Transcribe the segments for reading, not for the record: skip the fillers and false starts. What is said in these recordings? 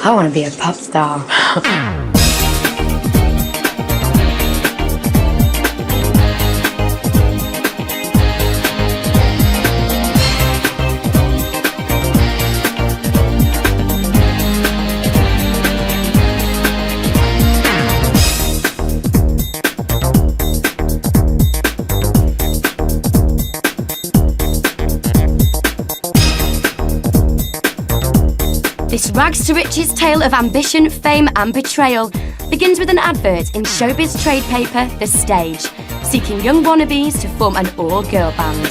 I want to be a pop star. This rags to riches tale of ambition, fame and betrayal begins with an advert in showbiz trade paper The Stage, seeking young wannabes to form an all-girl band.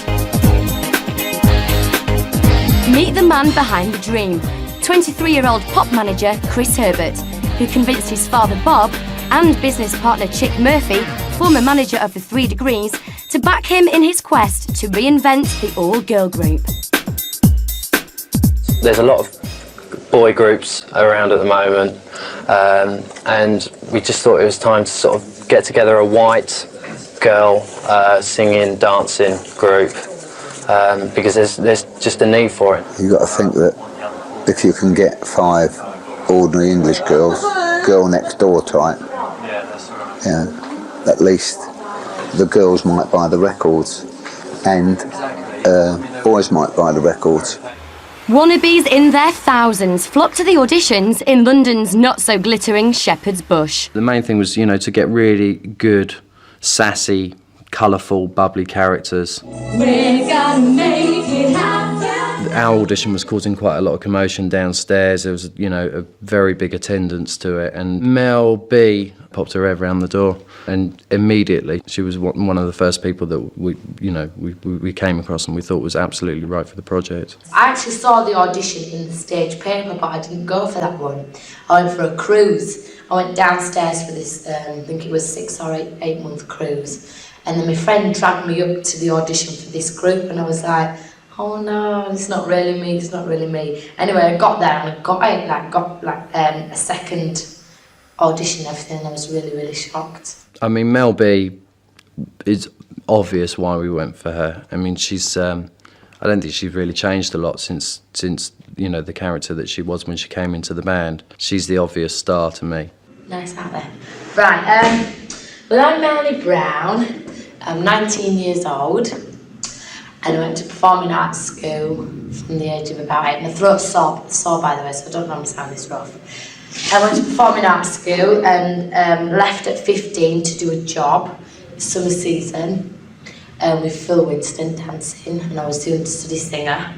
Meet the man behind the dream, 23-year-old pop manager Chris Herbert, who convinced his father Bob and business partner Chick Murphy, former manager of the 3 Degrees, to back him in his quest to reinvent the all-girl group. There's a lot of boy groups around at the moment, and we just thought it was time to sort of get together a white girl singing, dancing group, because there's just a need for it. You've got to think that if you can get 5 ordinary English girls, girl next door type, at least the girls might buy the records and boys might buy the records. Wannabes in their thousands flock to the auditions in London's not-so-glittering Shepherd's Bush. The main thing was, to get really good, sassy, colourful, bubbly characters. We're gonna make it happen. Our audition was causing quite a lot of commotion downstairs. There was, a very big attendance to it. And Mel B popped her head around the door, and immediately she was one of the first people that we came across and we thought was absolutely right for the project. I actually saw the audition in the Stage paper, but I didn't go for that one. I went for a cruise. I went downstairs for this, I think it was 6 or 8 month cruise, and then my friend dragged me up to the audition for this group, and I was like, oh no, it's not really me, it's not really me. Anyway, I got there and I got a second audition and everything, and I was really, really shocked. I mean, Mel B, it's obvious why we went for her. I mean, she's, I don't think she's really changed a lot since the character that she was when she came into the band. She's the obvious star to me. Nice out there. Right, well, I'm Melanie Brown. I'm 19 years old, and I went to performing arts school from the age of about 8. My throat's sore by the way, so I don't normally sound this rough. I went to performing arts school and left at 15 to do a job, summer season, with Phil Winston dancing, and I was doing to study singer.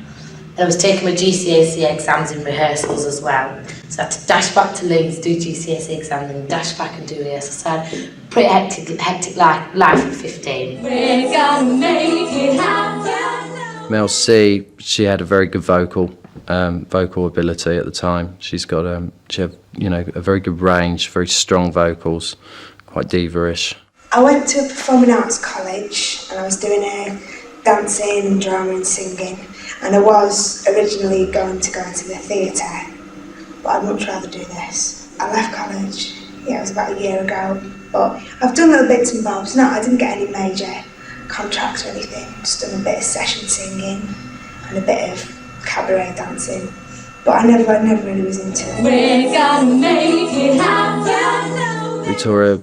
And I was taking my GCSE exams in rehearsals as well. So I had to dash back to Leeds, do GCSE exams, and dash back and do rehearsals. So I had pretty hectic life at 15. We're gonna make it happen. Mel C, she had a very good vocal ability at the time. She had a very good range, very strong vocals, quite diva-ish. I went to a performing arts college and I was doing dancing, drama and singing, and I was originally going to go into the theatre, but I'd much rather do this. I left college, it was about a year ago, but I've done little bits and bobs. No, I didn't get any major contracts or anything, just done a bit of session singing and a bit of cabaret dancing, but I never really was into it. We're gonna make it happen. Victoria,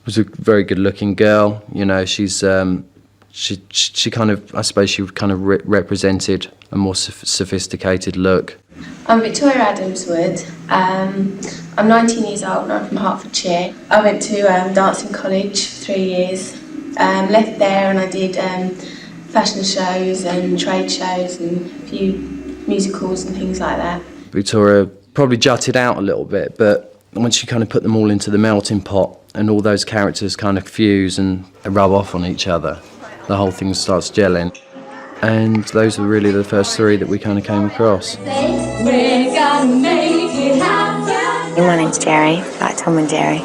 was a very good-looking girl. She's she kind of, I suppose, she kind of represented a more sophisticated look. I'm Victoria Adamswood. I'm 19 years old and I'm from Hertfordshire. I went to dancing college for 3 years. Left there and I did fashion shows and trade shows and a few musicals and things like that. Victoria probably jutted out a little bit, but once you kind of put them all into the melting pot and all those characters kind of fuse and rub off on each other, the whole thing starts gelling. And those were really the first 3 that we kind of came across. We're gonna make it happen. My name's Jerry, like Tom and Jerry.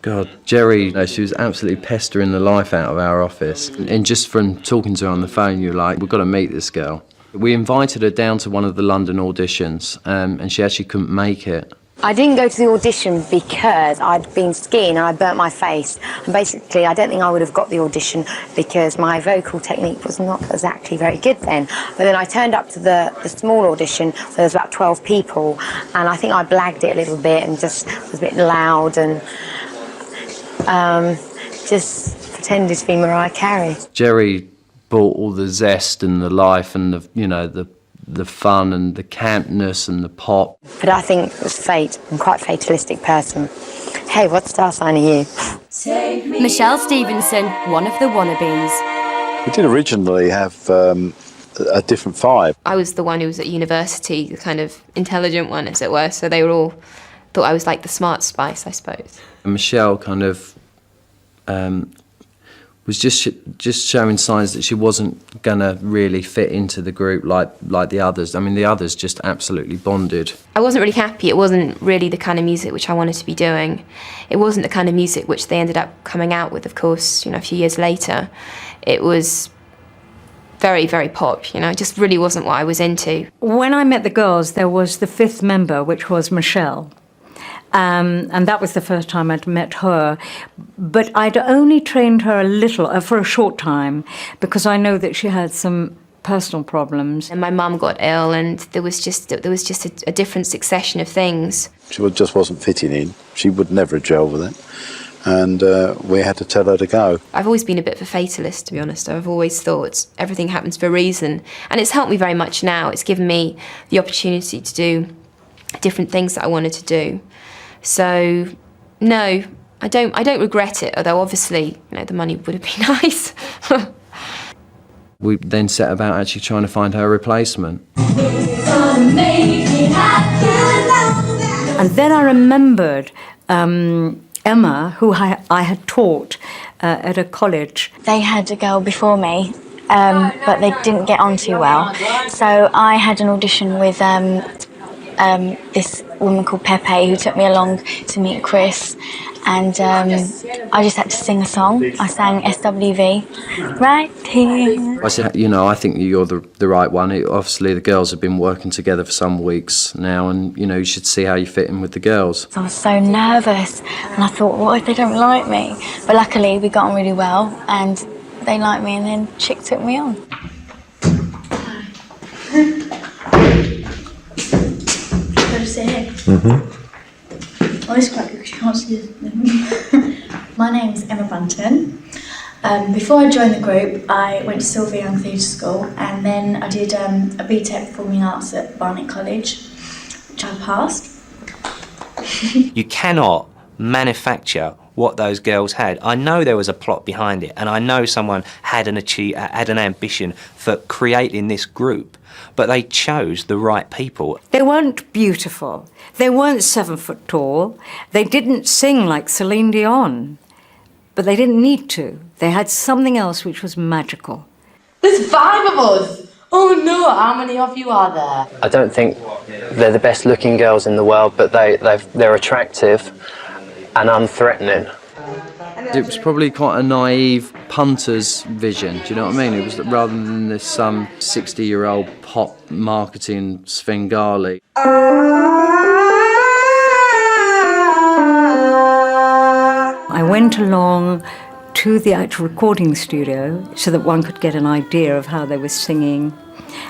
God, Jerry, she was absolutely pestering the life out of our office. And just from talking to her on the phone, you're like, we've got to meet this girl. We invited her down to one of the London auditions, and she actually couldn't make it. I didn't go to the audition because I'd been skiing and I burnt my face. And basically, I don't think I would have got the audition because my vocal technique was not exactly very good then. But then I turned up to the small audition where there was about 12 people, and I think I blagged it a little bit and just was a bit loud and just pretended to be Mariah Carey. Jerry brought all the zest and the life and the fun and the campness and the pop. But I think it was fate. I'm quite a fatalistic person. Hey, what star sign are you? Michelle Stevenson, one of the wannabes. We did originally have a different vibe. I was the one who was at university, the kind of intelligent one, as it were, so they were all thought I was like the smart spice, I suppose. And Michelle kind of was just showing signs that she wasn't gonna really fit into the group like the others. I mean, the others just absolutely bonded. I wasn't really happy. It wasn't really the kind of music which I wanted to be doing. It wasn't the kind of music which they ended up coming out with, of course, a few years later. It was very, very pop, It just really wasn't what I was into. When I met the girls, there was the fifth member, which was Michelle. And that was the first time I'd met her. But I'd only trained her a little, for a short time, because I know that she had some personal problems. And my mum got ill, and there was just a different succession of things. She just wasn't fitting in. She would never gel with it. And we had to tell her to go. I've always been a bit of a fatalist, to be honest. I've always thought everything happens for a reason. And it's helped me very much now. It's given me the opportunity to do different things that I wanted to do. So, no, I don't regret it, although obviously, the money would have been nice. We then set about actually trying to find her replacement. And then I remembered Emma, who I had taught at a college. They had a girl before me, but they didn't get on too well. So I had an audition with this woman called Pepe, who took me along to meet Chris, and I just had to sing a song. I sang SWV, right here. I said, I think you're the right one. Obviously, the girls have been working together for some weeks now, and you should see how you fit in with the girls. I was so nervous, and I thought, what if they don't like me? But luckily, we got on really well, and they liked me, and then Chick took me on. Oh, it's quite good because you can't see them. My name's Emma Bunton. Before I joined the group, I went to Sylvia Young Theatre School, and then I did a BTEC Performing Arts at Barnet College, which I passed. You cannot manufacture what those girls had. I know there was a plot behind it, and I know someone had an ambition for creating this group, but they chose the right people. They weren't beautiful. They weren't 7 foot tall. They didn't sing like Celine Dion, but they didn't need to. They had something else which was magical. There's 5 of us! Oh no, how many of you are there? I don't think they're the best looking girls in the world, but they're attractive and unthreatening. It was probably quite a naive punter's vision, do you know what I mean? It was rather than this 60-year-old pop marketing Svengali. I went along to the actual recording studio so that one could get an idea of how they were singing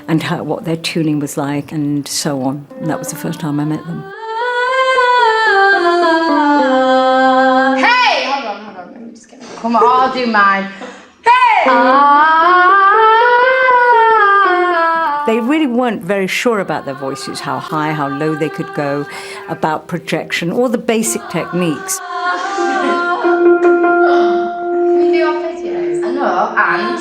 and what their tuning was like and so on. And that was the first time I met them. Hey! Hold on. Let me just get it. Come on, I'll do mine. Hey! They really weren't very sure about their voices, how high, how low they could go, about projection, all the basic techniques. I know, and...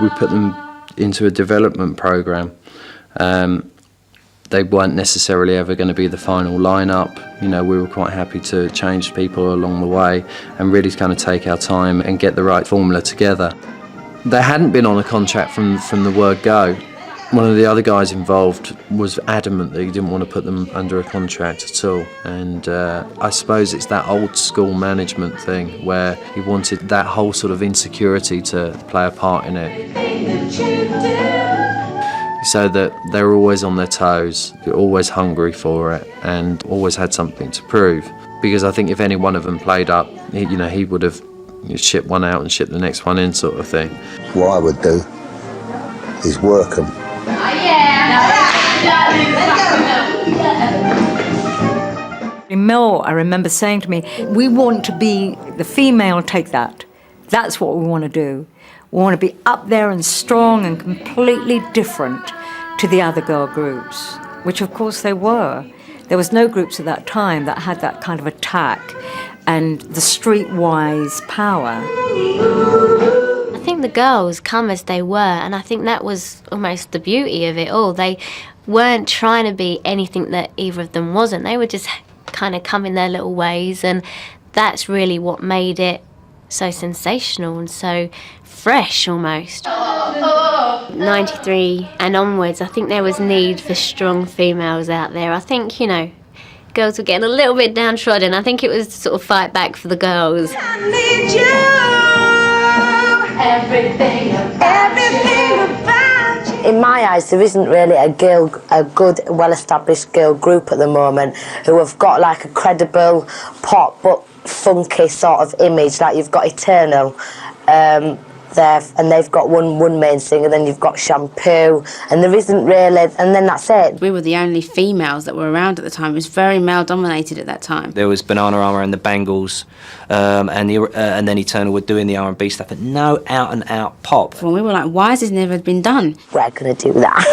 We put them into a development programme. They weren't necessarily ever going to be the final lineup. We were quite happy to change people along the way and really kind of take our time and get the right formula together. They hadn't been on a contract from the word go. One of the other guys involved was adamant that he didn't want to put them under a contract at all, and I suppose it's that old school management thing where he wanted that whole sort of insecurity to play a part in it, so that they were always on their toes, always hungry for it, and always had something to prove. Because I think if any one of them played up, he would have shipped one out and shipped the next one in, sort of thing. What I would do is work them. Mel, I remember saying to me, we want to be the female, take that. That's what we want to do. We want to be up there and strong and completely different to the other girl groups, which of course they were. There was no groups at that time that had that kind of attack and the streetwise power. I think the girls come as they were, and I think that was almost the beauty of it all. They weren't trying to be anything that either of them wasn't. They were just kind of come in their little ways, and that's really what made it so sensational and so fresh almost. 93 and onwards, I think there was need for strong females out there. I think, girls were getting a little bit downtrodden. I think it was to sort of fight back for the girls. I need you. Everything about you. In my eyes, there isn't really a good, well-established girl group at the moment who have got like a credible pop but funky sort of image. Like you've got Eternal, they've got one main singer, then you've got Shampoo, and there isn't really, and then that's it. We were the only females that were around at the time. It was very male-dominated at that time. There was Bananarama and the Bangles, and then Eternal were doing the R&B stuff, but no out-and-out pop. And we were like, why has this never been done? We're going to do that.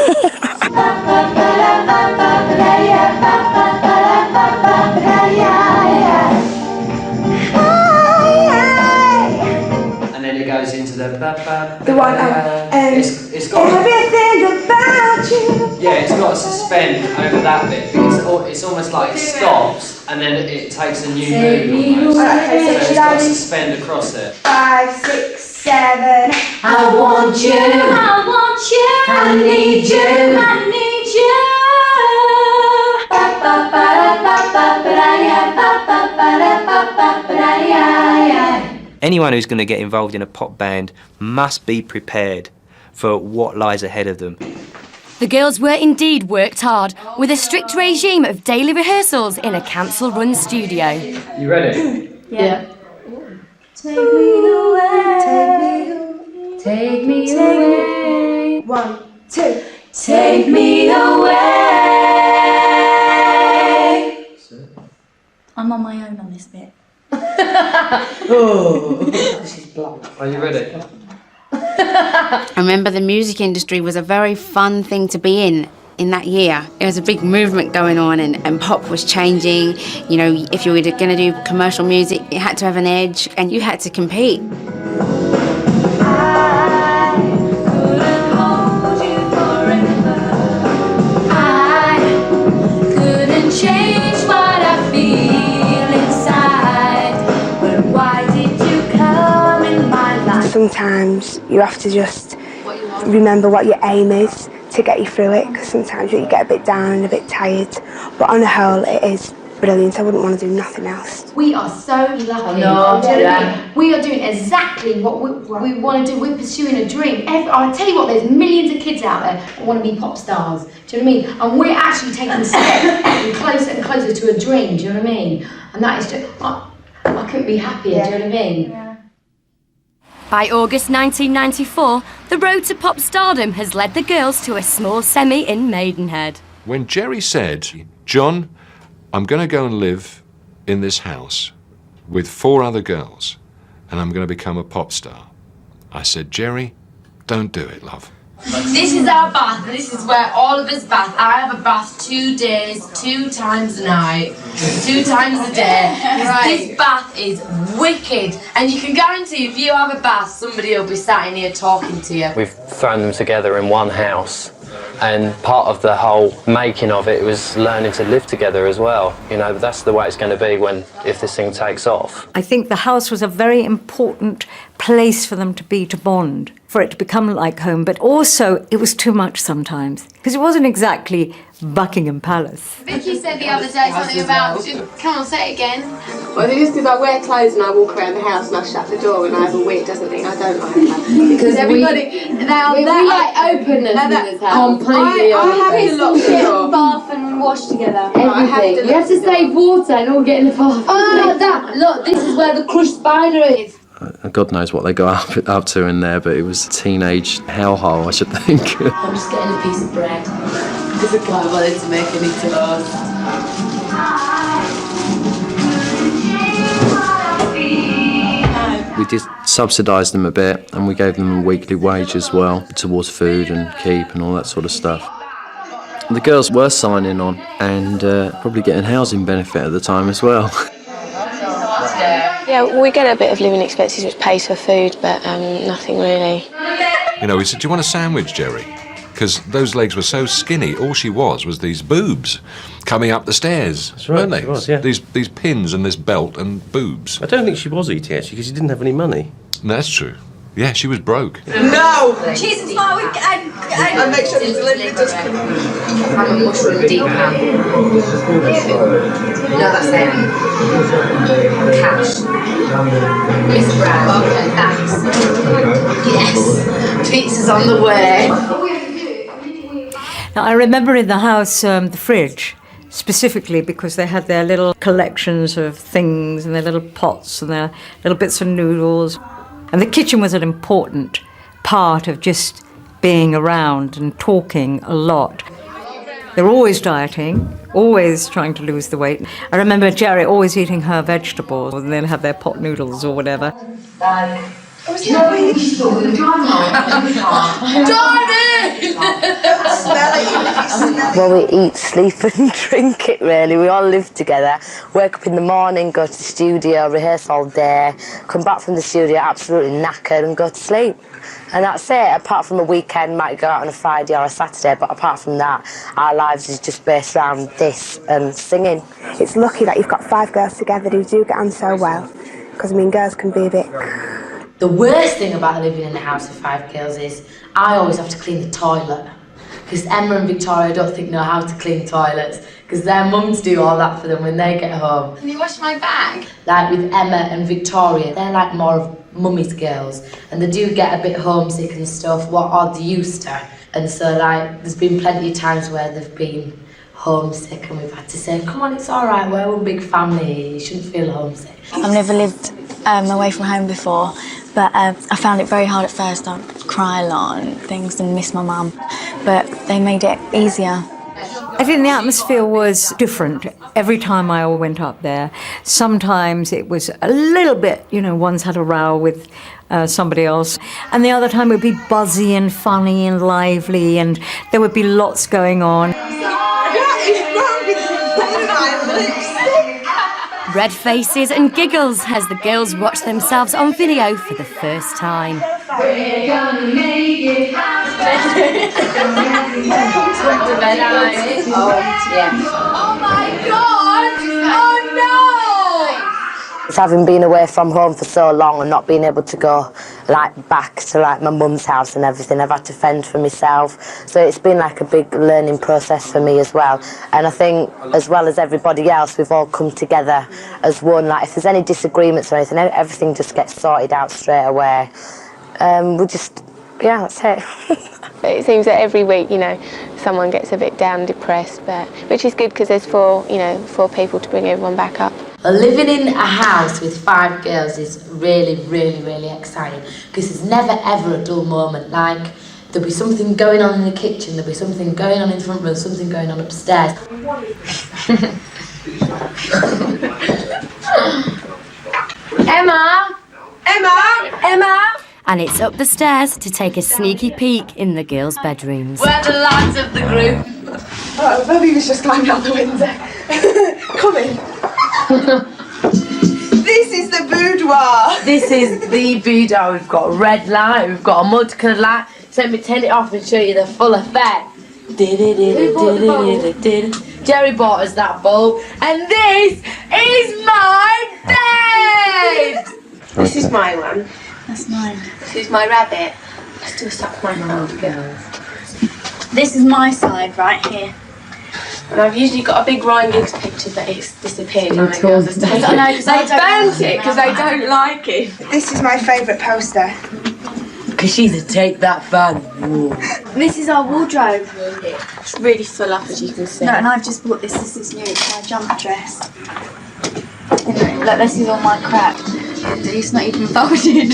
And then it goes into the one, it's got everything about you. Yeah, it's got to suspend over that bit. It's almost like it stops and then it takes a new mood almost. Okay, so it's got to suspend across it. 5, 6, 7. I want you. I want you. I need you. I need you. Anyone who's going to get involved in a pop band must be prepared for what lies ahead of them. The girls were indeed worked hard, with a strict regime of daily rehearsals in a council-run studio. You ready? Yeah. Take me away. Take me away. 1, 2. Take me away. I'm on my own on this bit. She's blunt. Are you ready? I remember the music industry was a very fun thing to be in that year. There was a big movement going on and pop was changing. If you were going to do commercial music, it had to have an edge and you had to compete. Change what I feel inside, but why did you come in my life? Sometimes you have to just remember what your aim is to get you through it, because sometimes you get a bit down and a bit tired, but on the whole it is brilliant. I wouldn't want to do nothing else. We are so lucky. No, Do you know what I yeah. mean? We are doing exactly what we want to do. We're pursuing a dream. I'll tell you what, there's millions of kids out there that want to be pop stars. Do you know what I mean? And we're actually taking steps closer and closer to a dream. Do you know what I mean? And that is just, I couldn't be happier. Do you know what I mean? Yeah. By August 1994, the road to pop stardom has led the girls to a small semi in Maidenhead. When Jerry said, John, I'm going to go and live in this house with 4 other girls and I'm going to become a pop star, I said, Jerry, don't do it, love. This is our bath. This is where all of us bath. I have a bath 2 days, 2 times a night, 2 times a day. Right. This bath is wicked, and you can guarantee if you have a bath, somebody will be sat in here talking to you. We've thrown them together in one house And part of the whole making of it was learning to live together as well. You know, that's the way it's going to be if this thing takes off. I think the house was a very important place for them to be, to bond, for it to become like home. But also, it was too much sometimes, because it wasn't exactly Buckingham Palace. Vicky said the other day something about, come on, say it again. Well, I think it's because I wear clothes and I walk around the house and I shut the door and I have a wig, doesn't think I don't like that. Because everybody, now we like openness in this house. Completely I have to lock the door. Bath and wash together. Everything. You have to save water and all get in the bath. Look, this is where the crushed spider is. God knows what they got up to in there, but it was a teenage hellhole, I should think. I'm just getting a piece of bread because I can't bother to make any toast. We did subsidise them a bit, and we gave them a weekly wage as well towards food and keep and all that sort of stuff. The girls were signing on and probably getting housing benefit at the time as well. Yeah, we get a bit of living expenses which pays for food, but nothing really. You know, we said, do you want a sandwich, Jerry? Because those legs were so skinny, all she was these boobs coming up the stairs, That's right, weren't they? she was, yeah. These pins and this belt and boobs. I don't think she was eating, actually, because she didn't have any money. No, that's true. Yeah, she was broke. No! Cheese and smart with and make sure it's delivered just I'm a mushroom deep pan. No, that's it. Cash. Miss Brown. Okay, thanks. Yes. Pizza's on the way. Now, I remember in the house the fridge, specifically because they had their little collections of things and their little pots and their little bits of noodles. And the kitchen was an important part of just being around and talking a lot. They were always dieting, always trying to lose the weight. I remember Jerry always eating her vegetables and then have their pot noodles or whatever. Well, we eat, sleep and drink it really. We all live together. Wake up in the morning, go to the studio, rehearse all day, come back from the studio absolutely knackered and go to sleep. And that's it. Apart from a weekend, might go out on a Friday or a Saturday, but apart from that, our lives is just based around this and singing. It's lucky that you've got 5 girls together who do get on so well, because I mean, girls can be a bit... The worst thing about living in a house with 5 girls is I always have to clean the toilet. Because Emma and Victoria don't think know how to clean toilets, because their mums do all that for them when they get home. Can you wash my bag? Like with Emma and Victoria, they're like more of mummy's girls, and they do get a bit homesick and stuff, or they used to. And so like, there's been plenty of times where they've been homesick and we've had to say, come on, it's all right, we're one big family, you shouldn't feel homesick. I've never lived away from home before, but I found it very hard at first. I'd cry a lot and things and miss my mum, but they made it easier. I think the atmosphere was different every time I went up there. Sometimes it was a little bit, you know, one's had a row with somebody else, and the other time it would be buzzy and funny and lively, and there would be lots going on. Red faces and giggles as the girls watch themselves on video for the first time. We're gonna make it Oh my God! Oh no! It's having been away from home for so long and not being able to go like back to like my mum's house and everything, I've had to fend for myself. So it's been like a big learning process for me as well. And I think as well as everybody else, we've all come together as one. Like if there's any disagreements or anything, everything just gets sorted out straight away. We just, yeah, that's it. It seems that every week, you know, someone gets a bit down, depressed, but which is good because there's 4 people to bring everyone back up. Living in a house with 5 girls is really, really, really exciting because there's never ever a dull moment. Like there'll be something going on in the kitchen, there'll be something going on in the front room, something going on upstairs. Emma! Emma! Emma! And it's up the stairs to take a sneaky peek in the girls' bedrooms. We're the lads of the group. Oh, Bobby was just climbing out the window. Come in. This is the boudoir. This is the boudoir. We've got a red light, we've got a mud-coloured light. So let me turn it off and show you the full effect. Jerry bought us that bulb, and this is my bed! This is my one. That's mine. This is my rabbit. I still suck my thumb. This is my side right here. And I've usually got a big Ryan Giggs picture, but it's disappeared. And I know, 'cause they burnt it because they don't like it. This is my favourite poster. Because she's a take that fan. This is our wardrobe. It's really full up, as you can see. No, and I've just bought this. This is new. It's my jumper dress. You know, like this is all my crap. It's not even folded.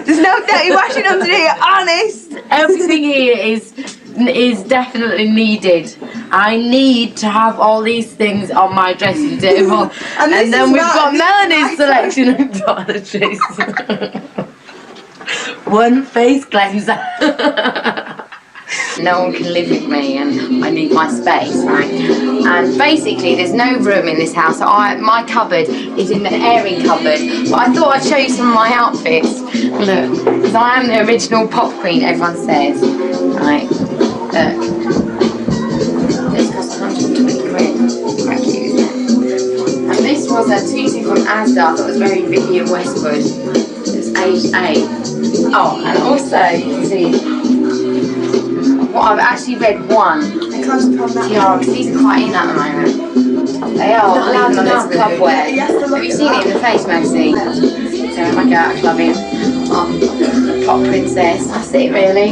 There's no dirty washing underneath, honest. Everything here is definitely needed. I need to have all these things on my dressing table. And then we've got Melanie's selection of toiletries. One face cleanser. No one can live with me and I need my space, right? And basically there's no room in this house. So my cupboard is in the airing cupboard. But I thought I'd show you some of my outfits. Look, because I am the original pop queen, everyone says. Right, look. This cost 120 quid. Quite cute, isn't it? And this was a tutu from Asda. I thought it was very Vivienne Westwood. It's age 8. Oh, and also, you can see, well, I've actually read one tiara, because these are quite in at the moment. They are, even on this club wear. Have you seen it in the face magazine? So if I go out clubbing, pop princess, that's it really.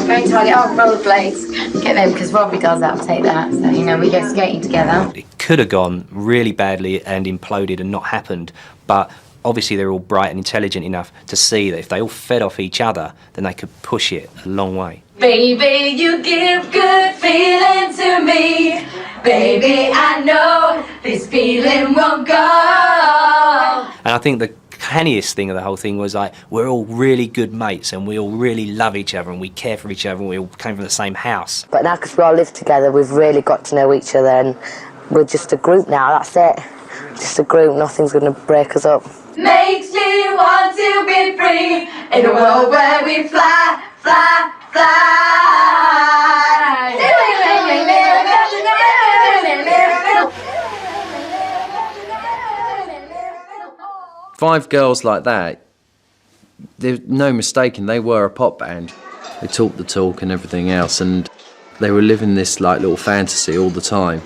Going Target, rollerblades, get them, because Robbie does that, I'll take that. So, you know, we go skating together. It could have gone really badly and imploded and not happened, but obviously they're all bright and intelligent enough to see that if they all fed off each other, then they could push it a long way. Baby, you give good feeling to me. Baby, I know this feeling won't go. And I think the canniest thing of the whole thing was like, we're all really good mates and we all really love each other and we care for each other and we all came from the same house. But now because we all live together, we've really got to know each other and we're just a group now, that's it. Just a group, nothing's going to break us up. Makes me want to be free in a world where we fly, fly, fly. 5 girls like that, there's no mistaking, they were a pop band. They talked the talk and everything else, and they were living this like little fantasy all the time.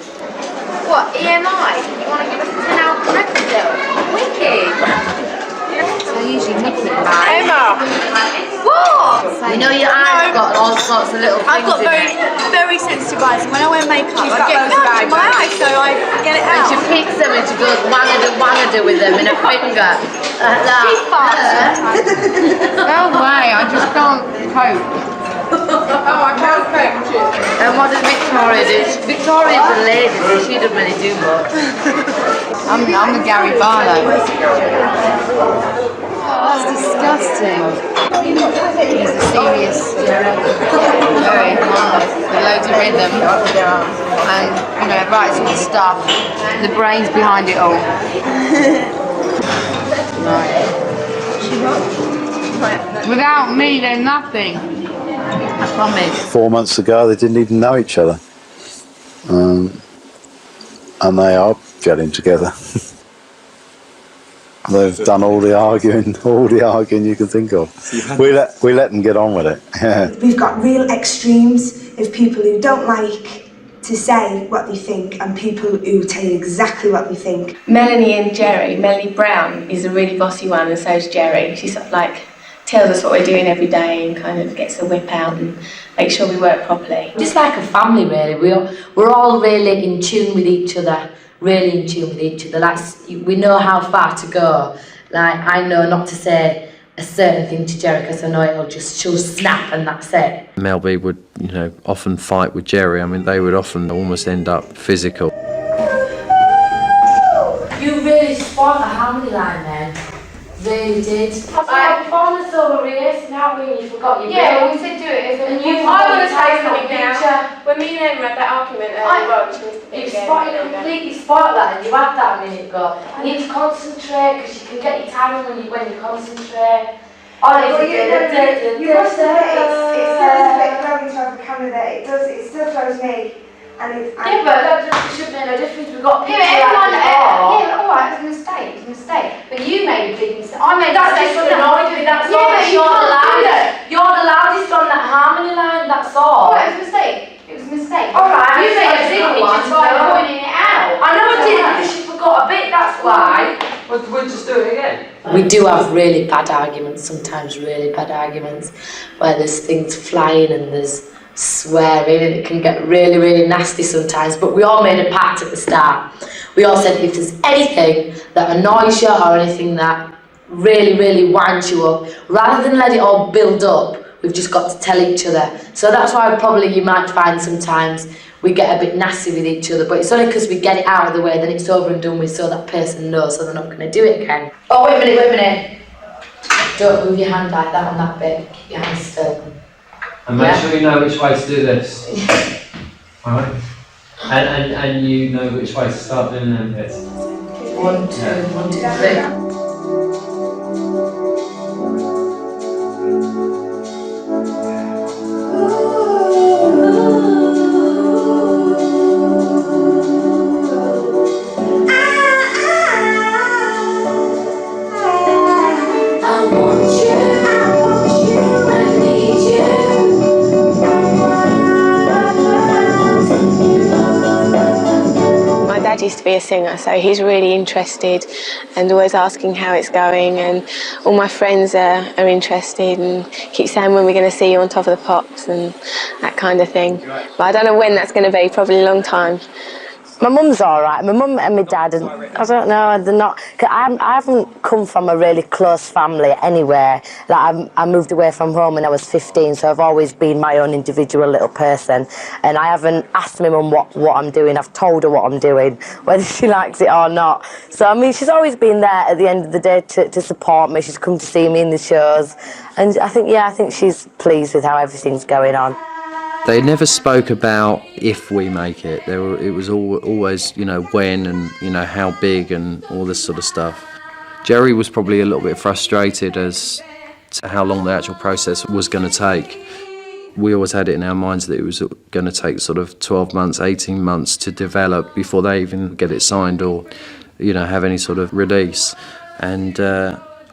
What, EMI? You want to give us a 10-hour record deal? Wicked! So usually Mickey and I. Emma! What? You know your eyes got all sorts of little things I've got very sensitive eyes, and when I wear makeup, I get gouged in my eyes, so I get it out. And she picks them and she goes wangada with them in a finger. She's fast. No way, I just can't cope. Oh, I can't coach it. And what does Victoria do? Victoria's a lady, so she doesn't really do much. I'm a Gary Barlow. Oh, that's disgusting. He's a serious, very harmless, with loads of rhythm, and you know, writes all the stuff. The brains behind it all. Right. Without me, they're nothing. I promise. 4 months ago, they didn't even know each other, and they are gelling together. They've done all the arguing you can think of. We let them get on with it. Yeah. We've got real extremes of people who don't like to say what they think and people who tell you exactly what they think. Melanie and Jerry, Melanie Brown is a really bossy one, and so is Jerry. She sort of like tells us what we're doing every day and kind of gets the whip out and makes sure we work properly. Just like a family, really. We're all really in tune with each other. Really in tune with each other. Like, we know how far to go. Like, I know not to say a certain thing to Jerry because I know she'll snap and that's it. Mel B would, you know, often fight with Jerry. I mean, they would often almost end up physical. You really spot the harmony line then. Really did. I performance over rehearsing, haven't we? You forgot your bill. We said do it. And you I want to say forgot something your now. When me and Emma had that argument earlier on, you completely spot that, and you had that a minute ago. You need to concentrate because you can get your timing when you concentrate. You must admit, it still is a bit growing to have a camera there. It still throws me. And it's, yeah, but that should make no difference. We've got pictures everyone, yeah, alright, it's a mistake, it's a mistake. But you made a big mistake. I made a mistake on that's all. You're the loudest on that harmony line, that's all. Oh, it was a mistake. It was a mistake. Alright, you made a big one by pointing it out. I know I did, because you forgot a bit, that's why. We'll just do it again. We do have really bad arguments, sometimes really bad arguments, where there's things flying and there's swearing and it can get really, really nasty sometimes, but we all made a pact at the start. We all said if there's anything that annoys you or anything that really, really winds you up, rather than let it all build up, we've just got to tell each other. So that's why probably you might find sometimes we get a bit nasty with each other, but it's only because we get it out of the way, then it's over and done with, so that person knows, so they're not going to do it again. Oh, wait a minute. Don't move your hand like that on that bit. Keep your hand still. And make sure you know which way to do this. Alright? And you know which way to start doing them bits. 1, 2, 1, 2, 3. Used to be a singer, so he's really interested and always asking how it's going, and all my friends are interested and keep saying when we're going to see you on Top of the Pops and that kind of thing. But I don't know when that's going to be, probably a long time. My mum's all right. My mum and my dad, and I don't know, they're not. Cause I haven't come from a really close family anywhere. Like I moved away from home when I was 15, so I've always been my own individual little person. And I haven't asked my mum what I'm doing. I've told her what I'm doing, whether she likes it or not. So I mean, she's always been there at the end of the day to support me. She's come to see me in the shows, and I think she's pleased with how everything's going on. They never spoke about if we make it. It was always, when and, how big and all this sort of stuff. Jerry was probably a little bit frustrated as to how long the actual process was going to take. We always had it in our minds that it was going to take sort of 12 months, 18 months to develop before they even get it signed or, have any sort of release. And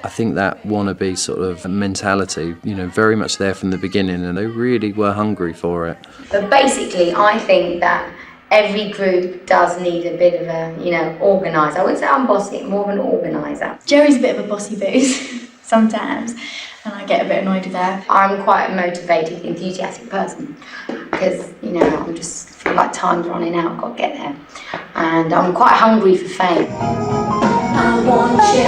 I think that wannabe sort of mentality, very much there from the beginning, and they really were hungry for it. But basically, I think that every group does need a bit of a, organiser. I wouldn't say I'm bossy, more of an organiser. Jerry's a bit of a bossy booze sometimes, and I get a bit annoyed with that. I'm quite a motivated, enthusiastic person because, I'm just feel like time's running out, I've got to get there. And I'm quite hungry for fame. I want you.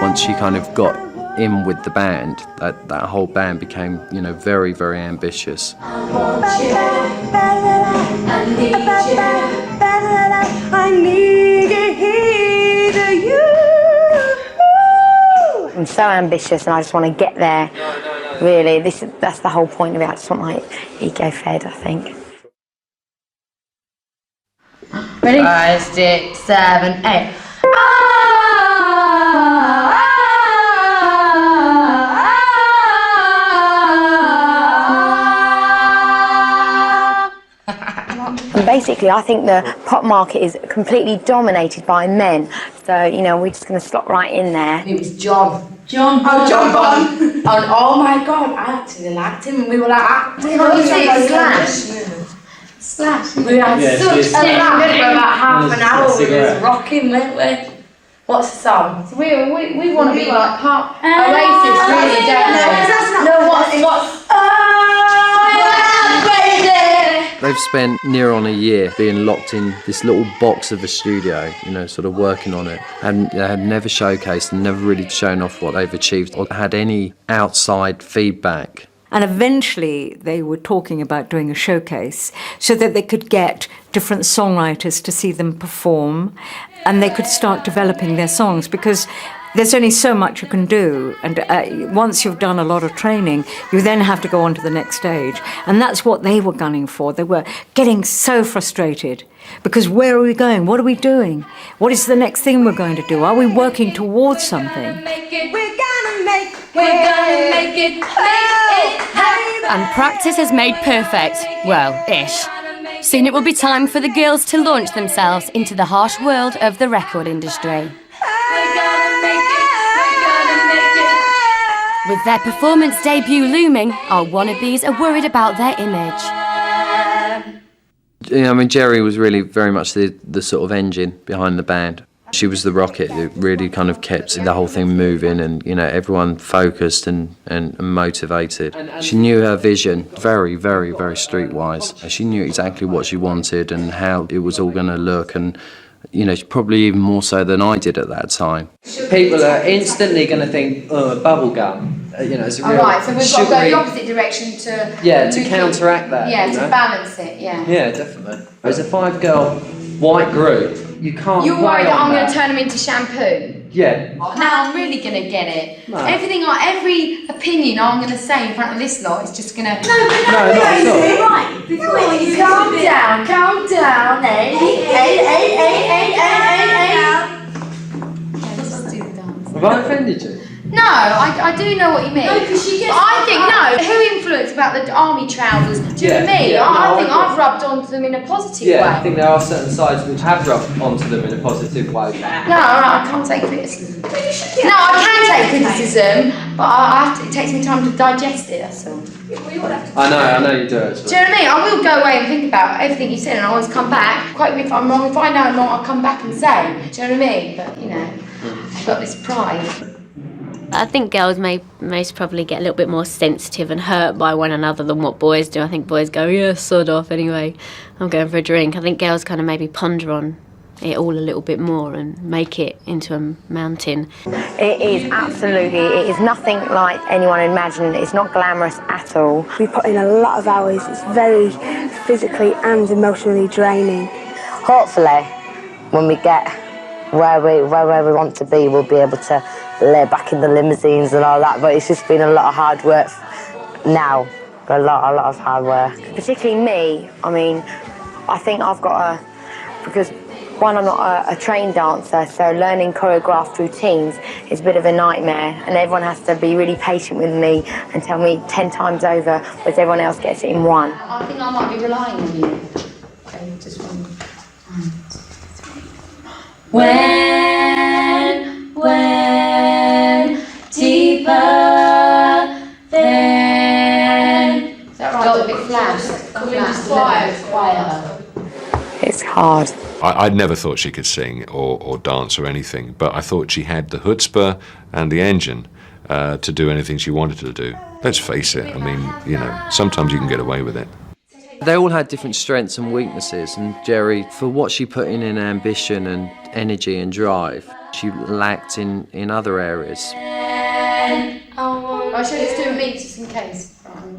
Once she kind of got in with the band, that whole band became, very, very ambitious. I want you. I need you. I'm so ambitious and I just want to get there, really. That's the whole point of it. I just want my ego fed, I think. Ready? 5, 6, 7, 8. And basically, I think the pop market is completely dominated by men. So, we're just going to slot right in there. It was John. John Bon. And oh my God, I actually liked him, and we were like acting on it. Slash. We had such a laugh for about half an hour. We was rocking, weren't we? What's the song? So we want to be like pop. Oasis, really, don't we? No, what's They've spent near on a year being locked in this little box of a studio, sort of working on it. And they had never showcased and never really shown off what they've achieved or had any outside feedback. And eventually they were talking about doing a showcase so that they could get different songwriters to see them perform and they could start developing their songs, because There's only so much you can do, and once you've done a lot of training, you then have to go on to the next stage. And that's what they were gunning for. They were getting so frustrated because where are we going? What are we doing? What is the next thing we're going to do? Are we working towards something? We're gonna make it. And practice has made perfect. Well, ish. Soon it will be time for the girls to launch themselves into the harsh world of the record industry. With their performance debut looming, our wannabes are worried about their image. I mean, Jerry was really very much the sort of engine behind the band. She was the rocket that really kind of kept the whole thing moving and, you know, everyone focused and motivated. She knew her vision very, very, very streetwise. She knew exactly what she wanted and how it was all going to look, and, you know, probably even more so than I did at that time. People are instantly going to think, oh, bubble gum. You know, it's a real Alright, so we've got to sugary, go the opposite direction to counteract that. Yeah, you know? to balance it, yeah. Yeah, definitely. As a 5-girl white group, you can't. You're play worried that on I'm going to turn them into shampoo? Yeah. Now I'm really going to get it. No. Every opinion I'm going to say in front of this lot is just going to... No, not at all. Right, before you calm down, Have I offended you? No, I do know what you mean. No, 'cause she gets- But I think, no, who influenced about the army trousers? Do you know what I mean? Yeah, I no, think I I've rubbed onto them in a positive Yeah, I way. think there are certain sides which have rubbed onto them in a positive way. No, I can't take criticism. No, I can take criticism, but I have to, it takes me time to digest it, that's all. I know you do actually. Do you know what I mean? I will go away and think about everything you said and I always come back. Quite if I'm wrong, if I know I'm wrong, I'll come back and say. Do you know what I mean? But, you know, I've got this pride. I think girls may most probably get a little bit more sensitive and hurt by one another than what boys do. I think boys go, yeah, sod off anyway, I'm going for a drink. I think girls kind of maybe ponder on it all a little bit more and make it into a mountain. It is absolutely, it is nothing like anyone imagined. It's not glamorous at all. We put in a lot of hours. It's very physically and emotionally draining. Hopefully, when we get where we want to be, we'll be able to lay back in the limousines and all that, but it's just been a lot of hard work now, a lot of hard work. Particularly me, I mean, I think I've got because one, I'm not a trained dancer, so learning choreographed routines is a bit of a nightmare, and everyone has to be really patient with me and tell me 10 times over, whereas everyone else gets it in one. I think I might be relying on you. Okay, just one. When deeper than. Is that right? Got a bit flat. Quiet. It's hard. I'd never thought she could sing or dance or anything, but I thought she had the chutzpah and the engine to do anything she wanted to do. Let's face it, I mean, you know, sometimes you can get away with it. They all had different strengths and weaknesses, and Jerry, for what she put in ambition and energy and drive, she lacked in other areas. Oh, should let's do a beat just in case.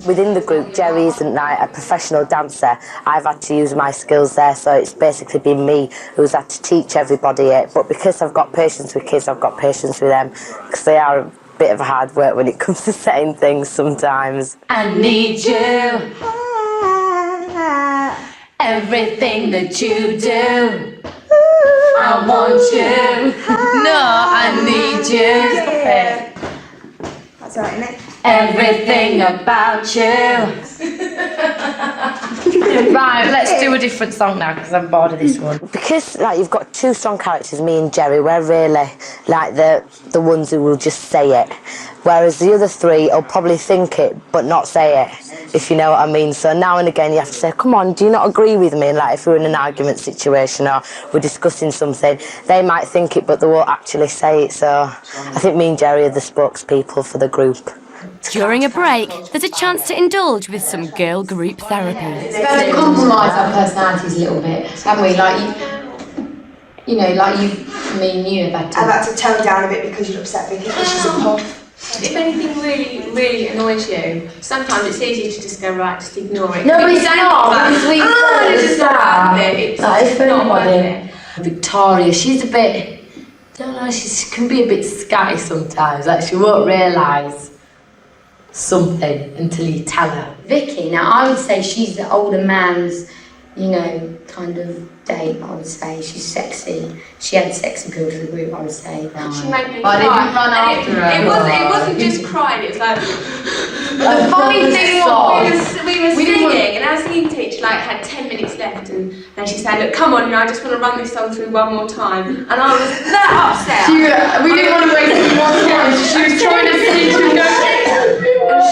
Within the group, Jerry isn't like a professional dancer. I've had to use my skills there, so it's basically been me who's had to teach everybody it. But because I've got patience with kids, I've got patience with them, because they are a bit of hard work when it comes to setting things sometimes. I need you. Everything that you do, I want you. No, I need you. That's all right, isn't it? Everything about you. Right, let's do a different song now because I'm bored of this one. Because like you've got two strong characters, me and Jerry, we're really like the ones who will just say it, whereas the other three will probably think it but not say it, if you know what I mean. So now and again you have to say, come on, do you not agree with me? Like if we're in an argument situation or we're discussing something, they might think it but they won't actually say it. So I think me and Jerry are the spokespeople for the group. During a break, there's a chance to indulge with some girl group therapy. It's better to compromise our personalities a little bit, haven't we? Like you know, like me and you have had to. I've had to tone down a bit because you're upset because she's a pop. If anything really annoys you, sometimes it's easy to just go, right, just ignore it. No, but it's not, because we it's not worth it. It's not worth it. Victoria, she's a bit don't know, she can be a bit scatty sometimes. Like, she won't realise something until you tell her. Vicky, now I would say she's the older man's, you know, kind of date, I would say. She's sexy. She had sex appeal to the group, I would say. She made me But I cry. didn't run after her. It wasn't just crying, it was like... The funny thing was, we were didn't want- singing, and our singing teacher like had 10 minutes left, and she said, look, come on, I just want to run this song through one more time. And I was that upset. We didn't want to waste any more time, so she was trying to sing to go. And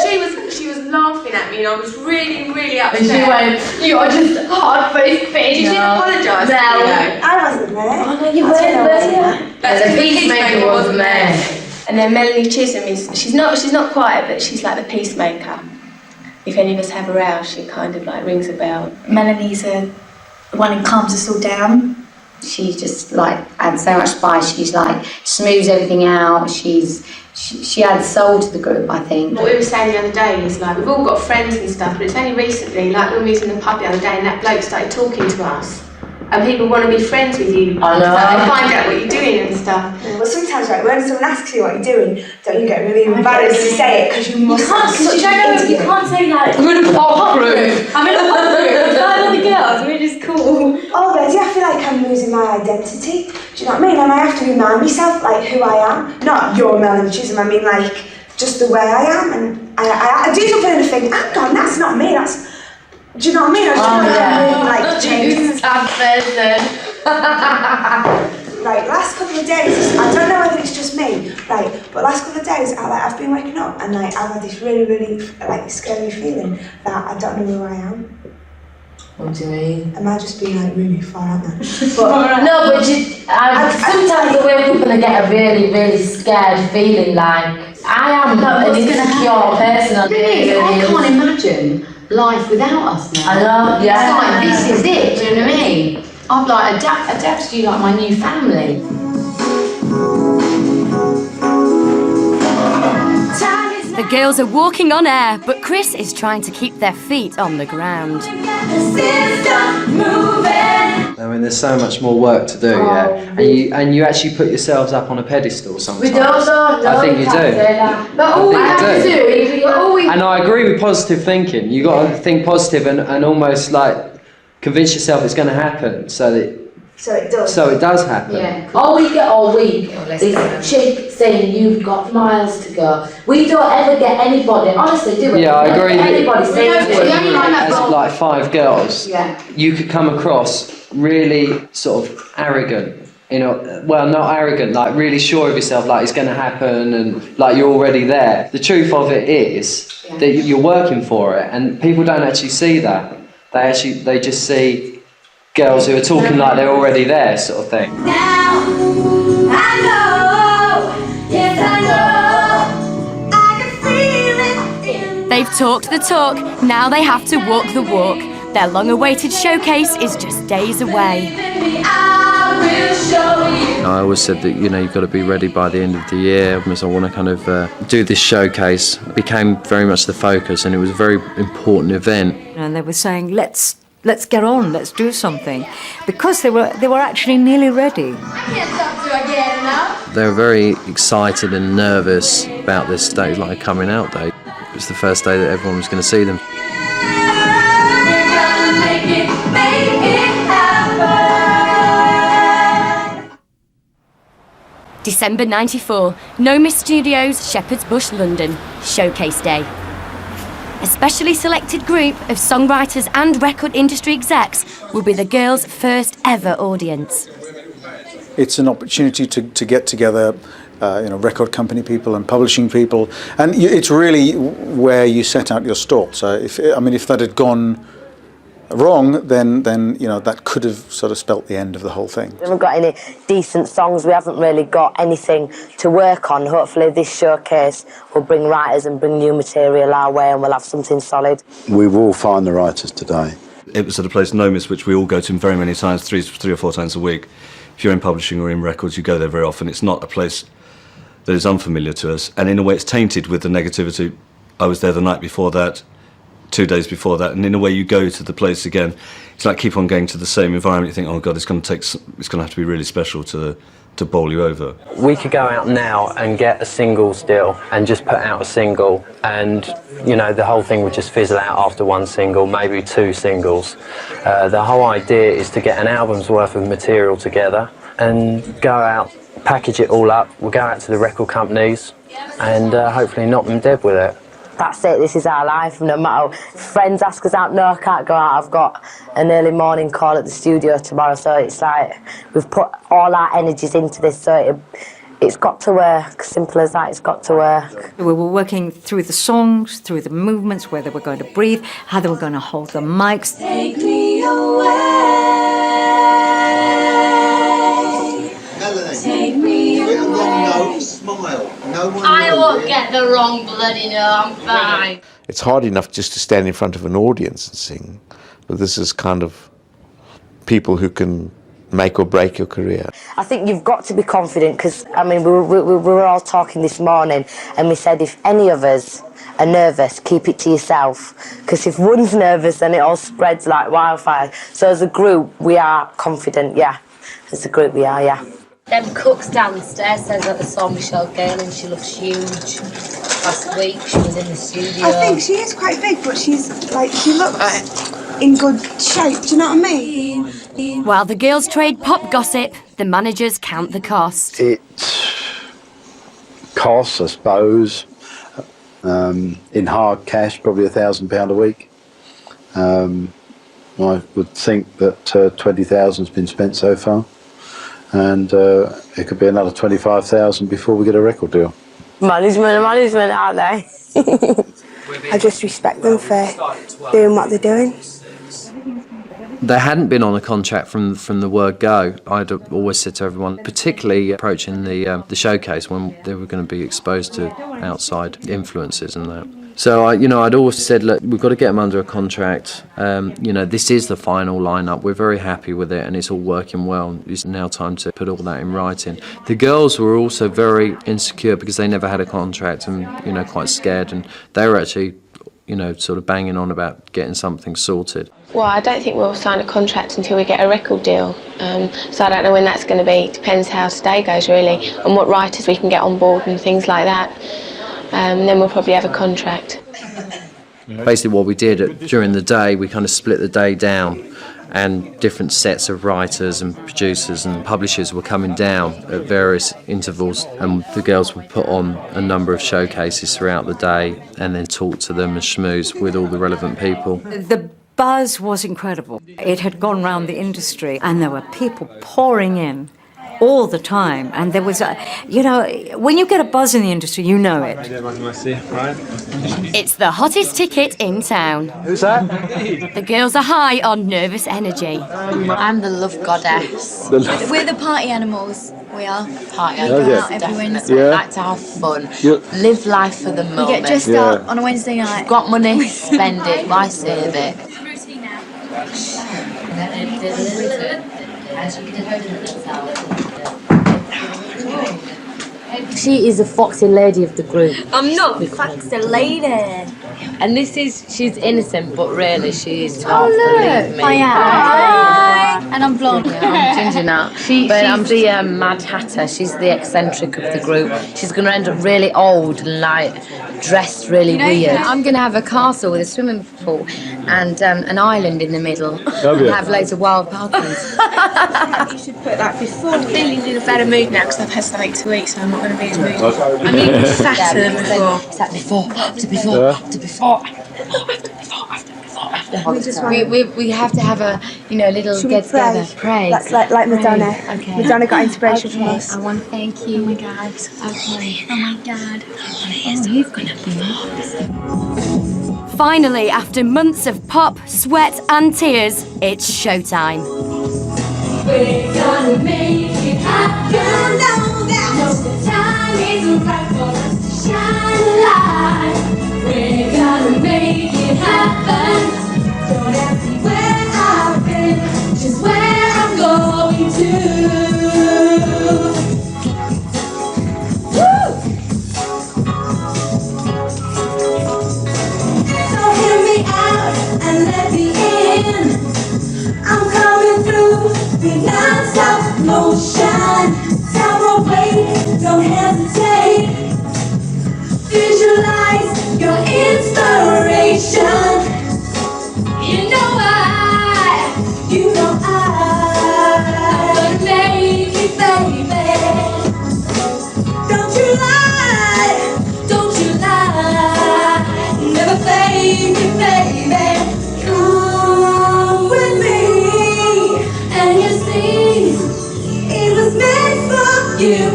she was laughing at me, and I was really, really upset. And she went, you are just hard-faced bitch. Did she apologise? No. I wasn't there. Oh no, you I don't know weren't what's there. That's The because peacemaker wasn't there. And then Melanie Chisholm she's not quiet, but she's like the peacemaker. If any of us have a row, she kind of like rings a bell. Melanie's the one who calms us all down. She just like adds so much spice. She's like smooths everything out. She adds soul to the group, I think. What we were saying the other day is like we've all got friends and stuff, but it's only recently, like when we was in the pub the other day and that bloke started talking to us. And people want to be friends with you. I know. Like, they find out what you're doing and stuff. Well, sometimes, right, when someone asks you what you're doing, don't you get really embarrassed to say it because you must. You can't say like, I'm in a pop group. I'm in a pop group, it's like all the girls, we're just cool. Oh, do I feel like I'm losing my identity? Do you know what I mean? And I have to remind myself, like, who I am. Not your Melanie Chisholm, I mean, like, just the way I am. And I do something and I think, hang on, that's not me, that's... Do you know what I mean? I was trying to really, like, change. Like, last couple of days, I don't know whether it's just me, right, but last couple of days, I've been waking up and, like, I've had this really, really, like, scary feeling that I don't know who I am. What do you mean? Am I just being, like, really far out there? No, but sometimes I wake up and I get a really, really scared feeling like I am an insecure person. I can't imagine life without us now. I know, yeah. It's like, this is it, do you know what I mean? I've like adapted you like my new family. The girls are walking on air, but Chris is trying to keep their feet on the ground. I mean, there's so much more work to do, yeah. And you actually put yourselves up on a pedestal sometimes. We don't. I think you do. But all we have to do. And I agree with positive thinking. You got to think positive and almost like convince yourself it's going to happen, so it does happen. Yeah. All we get all week is chick saying you've got miles to go. We don't ever get anybody, honestly, do we? Yeah, I agree. Anybody saying to us. As like 5 girls, Yeah. you could come across really sort of arrogant. You know, well, not arrogant, like really sure of yourself, like it's going to happen and like you're already there. The truth of it is that you're working for it, and people don't actually see that. They just see girls who are talking like they're already there, sort of thing. Now I know, yes I know, I can feel it. They've talked the talk, now they have to walk the walk. Their long-awaited showcase is just days away. I will show you. I always said that, you know, you've got to be ready by the end of the year, because I want to kind of do this showcase. It became very much the focus, and it was a very important event. And they were saying, let's get on, let's do something, because they were actually nearly ready. I can't stop till I get enough. They were very excited and nervous about this day, like a coming out day. It was the first day that everyone was going to see them. We're gonna make it happen. December 94, Nomis Studios, Shepherd's Bush, London. Showcase Day. A specially selected group of songwriters and record industry execs will be the girls' first ever audience. It's an opportunity to get together, record company people and publishing people, and it's really where you set out your stall. So if that had gone wrong, then that could have sort of spelt the end of the whole thing. We haven't got any decent songs, we haven't really got anything to work on. Hopefully this showcase will bring writers and bring new material our way, and we'll have something solid. We will find the writers today. It was at a place, Nomis, which we all go to very many times, three or four times a week. If you're in publishing or in records, you go there very often. It's not a place that is unfamiliar to us, and in a way it's tainted with the negativity. I was there the night before that. 2 days before that, and in a way you go to the place again. It's like keep on going to the same environment. You think, oh God, it's going to have to be really special to bowl you over. We could go out now and get a singles deal and just put out a single, and you know, the whole thing would just fizzle out after one single, maybe 2 singles. The whole idea is to get an album's worth of material together and go out, package it all up. We'll go out to the record companies and hopefully knock them dead with it. That's it, this is our life. No matter if friends ask us out, no, I can't go out. I've got an early morning call at the studio tomorrow, so it's like we've put all our energies into this, so it's got to work. Simple as that, it's got to work. We were working through the songs, through the movements, where they were going to breathe, how they were going to hold the mics. Take me away. Take me away. Smile. I won't get the wrong bloody no, I'm fine. It's hard enough just to stand in front of an audience and sing, but this is kind of people who can make or break your career. I think you've got to be confident, because I mean we were all talking this morning and we said if any of us are nervous, keep it to yourself, because if one's nervous then it all spreads like wildfire. So as a group we are confident, yeah. As a group we are, yeah. Them cooks downstairs says that they saw Michelle Gale and she looks huge. Last week she was in the studio. I think she is quite big, but she's like, she looks in good shape, do you know what I mean? While the girls trade pop gossip, the managers count the cost. It costs, I suppose, in hard cash, probably £1,000 a week. I would think that 20,000's been spent so far, and it could be another 25,000 before we get a record deal. Management, aren't they? I just respect them for doing what they're doing. They hadn't been on a contract from the word go. I'd always said to everyone, particularly approaching the showcase when they were going to be exposed to outside influences and that. So I'd always said, look, we've got to get them under a contract. This is the final lineup. We're very happy with it, and it's all working well. It's now time to put all that in writing. The girls were also very insecure because they never had a contract and quite scared, and they were actually sort of banging on about getting something sorted. Well, I don't think we'll sign a contract until we get a record deal. So I don't know when that's going to be. Depends how today goes, really, and what writers we can get on board and things like that. Then we'll probably have a contract. Basically what we did during the day, we kind of split the day down, and different sets of writers and producers and publishers were coming down at various intervals, and the girls would put on a number of showcases throughout the day and then talk to them and schmooze with all the relevant people. The buzz was incredible. It had gone round the industry and there were people pouring in all the time, and there was when you get a buzz in the industry, you know it. It's the hottest ticket in town. Who's that? The girls are high on nervous energy. I'm the love goddess. We're the party animals. We are. Party We go animals, out every definitely. Wednesday. Like to have fun. Live life for the We moment. get dressed up on a Wednesday night. If you've got money, spend it. Why save it? She is a foxy lady of the group. I'm not. In fact, it's a lady. And she's innocent, but really she is not. Believe me. I am. Hi. And I'm blonde. I'm ginger now. I'm the Mad Hatter. She's the eccentric of the group. She's going to end up really old and dressed really weird. I'm going to have a castle with a swimming pool and an island in the middle. And have loads of wild parties. You should put that before. I'm feeling in a better mood now because I've had something to eat, so I'm not going to be as moody. I'm even fatter than before. Is that before? We have to have a little Should we get together. Pray. That's like Madonna. Okay. Madonna got inspiration from us. I want to thank you. Oh my God. Okay. Oh my God. He's gonna be. Finally, after months of pop, sweat and tears, it's showtime. We're gonna make it happen. Know that the time is right for us to shine a light. We're gonna make it happen. Don't ask me where I've been, just where I'm going to. Woo! So hear me out.